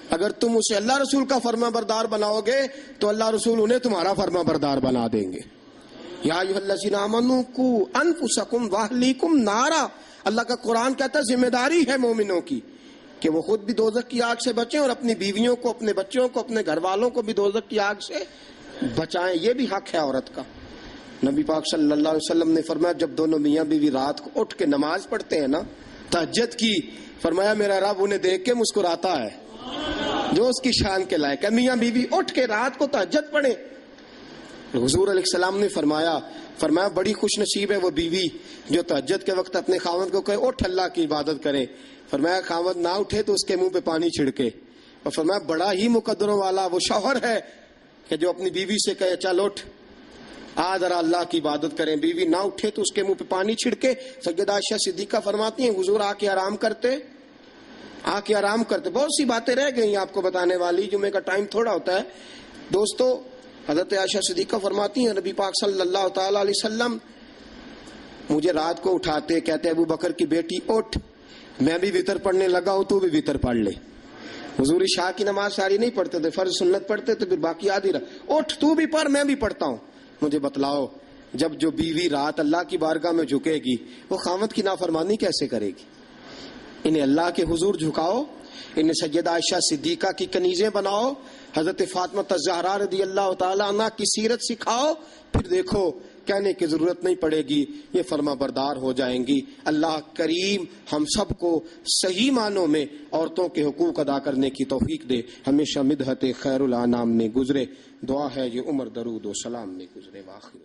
اگر تم اسے اللہ رسول کا فرما بردار بناؤ گے تو اللہ رسول انہیں تمہارا فرما بردار بنا دیں گے۔ یا ایھا الذین آمنوا قوا انفسکم واہلیکم نارا، اللہ کا قرآن کہتا ہے ذمہ داری ہے مومنوں کی کہ وہ خود بھی دوزخ کی آگ سے بچیں اور اپنی بیویوں کو، اپنے بچوں کو، اپنے گھر والوں کو بھی دوزخ کی آگ سے بچائیں۔ یہ بھی حق ہے عورت کا۔ نبی پاک صلی اللہ علیہ وسلم نے فرمایا جب دونوں میاں بیوی رات کو اٹھ کے نماز پڑھتے ہیں نا تہجد کی، فرمایا میرا رب انہیں دیکھ کے مسکراتا ہے جو اس کی شان کے لائق ہے۔ میاں بیوی اٹھ کے رات کو تہجد پڑھیں۔ حضور علیہ السلام نے فرمایا بڑی خوش نصیب ہے وہ بیوی جو تہجد کے وقت اپنے خاوند کو کہے اٹھ اللہ کی عبادت کرے۔ فرمایا خاوند نہ اٹھے تو اس کے منہ پہ پانی چھڑکے۔ اور فرمایا بڑا ہی مقدروں والا وہ شوہر ہے کہ جو اپنی بیوی سے کہے چل اٹھ آ ذرا اللہ کی عبادت کریں، بیوی نہ اٹھے تو اس کے منہ پہ پانی چھڑکے۔ سیدہ عائشہ صدیقہ فرماتی ہیں حضور آ کے آرام کرتے۔ بہت سی باتیں رہ گئی آپ کو بتانے والی، جمعے کا ٹائم تھوڑا ہوتا ہے دوستو۔ حضرت عائشہ صدیقہ فرماتی ہیں نبی پاک صلی اللہ تعالی علیہ وسلم مجھے رات کو اٹھاتے، کہتے ابو بکر کی بیٹی اٹھ، میں بھی وتر پڑھنے لگا ہوں، تو بھی وتر پڑھ لے۔ حضور عشاء کی نماز ساری نہیں پڑھتے تھے، فرض سنت پڑھتے تھے، پھر باقی آدھی رات اٹھ تو بھی پڑھ میں بھی پڑھتا ہوں۔ مجھے بتلاؤ جب جو بیوی رات اللہ کی بارگاہ میں جھکے گی وہ خاوند کی نافرمانی کیسے کرے گی؟ انہیں اللہ کے حضور جھکاؤ، انہیں سیدہ عائشہ صدیقہ کی کنیزیں بناؤ، حضرت فاطمہ الزہرا رضی اللہ تعالی عنہ کی سیرت سکھاؤ، پھر دیکھو کہنے کی ضرورت نہیں پڑے گی، یہ فرما بردار ہو جائیں گی۔ اللہ کریم ہم سب کو صحیح معنوں میں عورتوں کے حقوق ادا کرنے کی توفیق دے، ہمیشہ مدحت خیر الانام میں گزرے۔ دعا ہے یہ عمر درود و سلام میں گزرے۔ واخر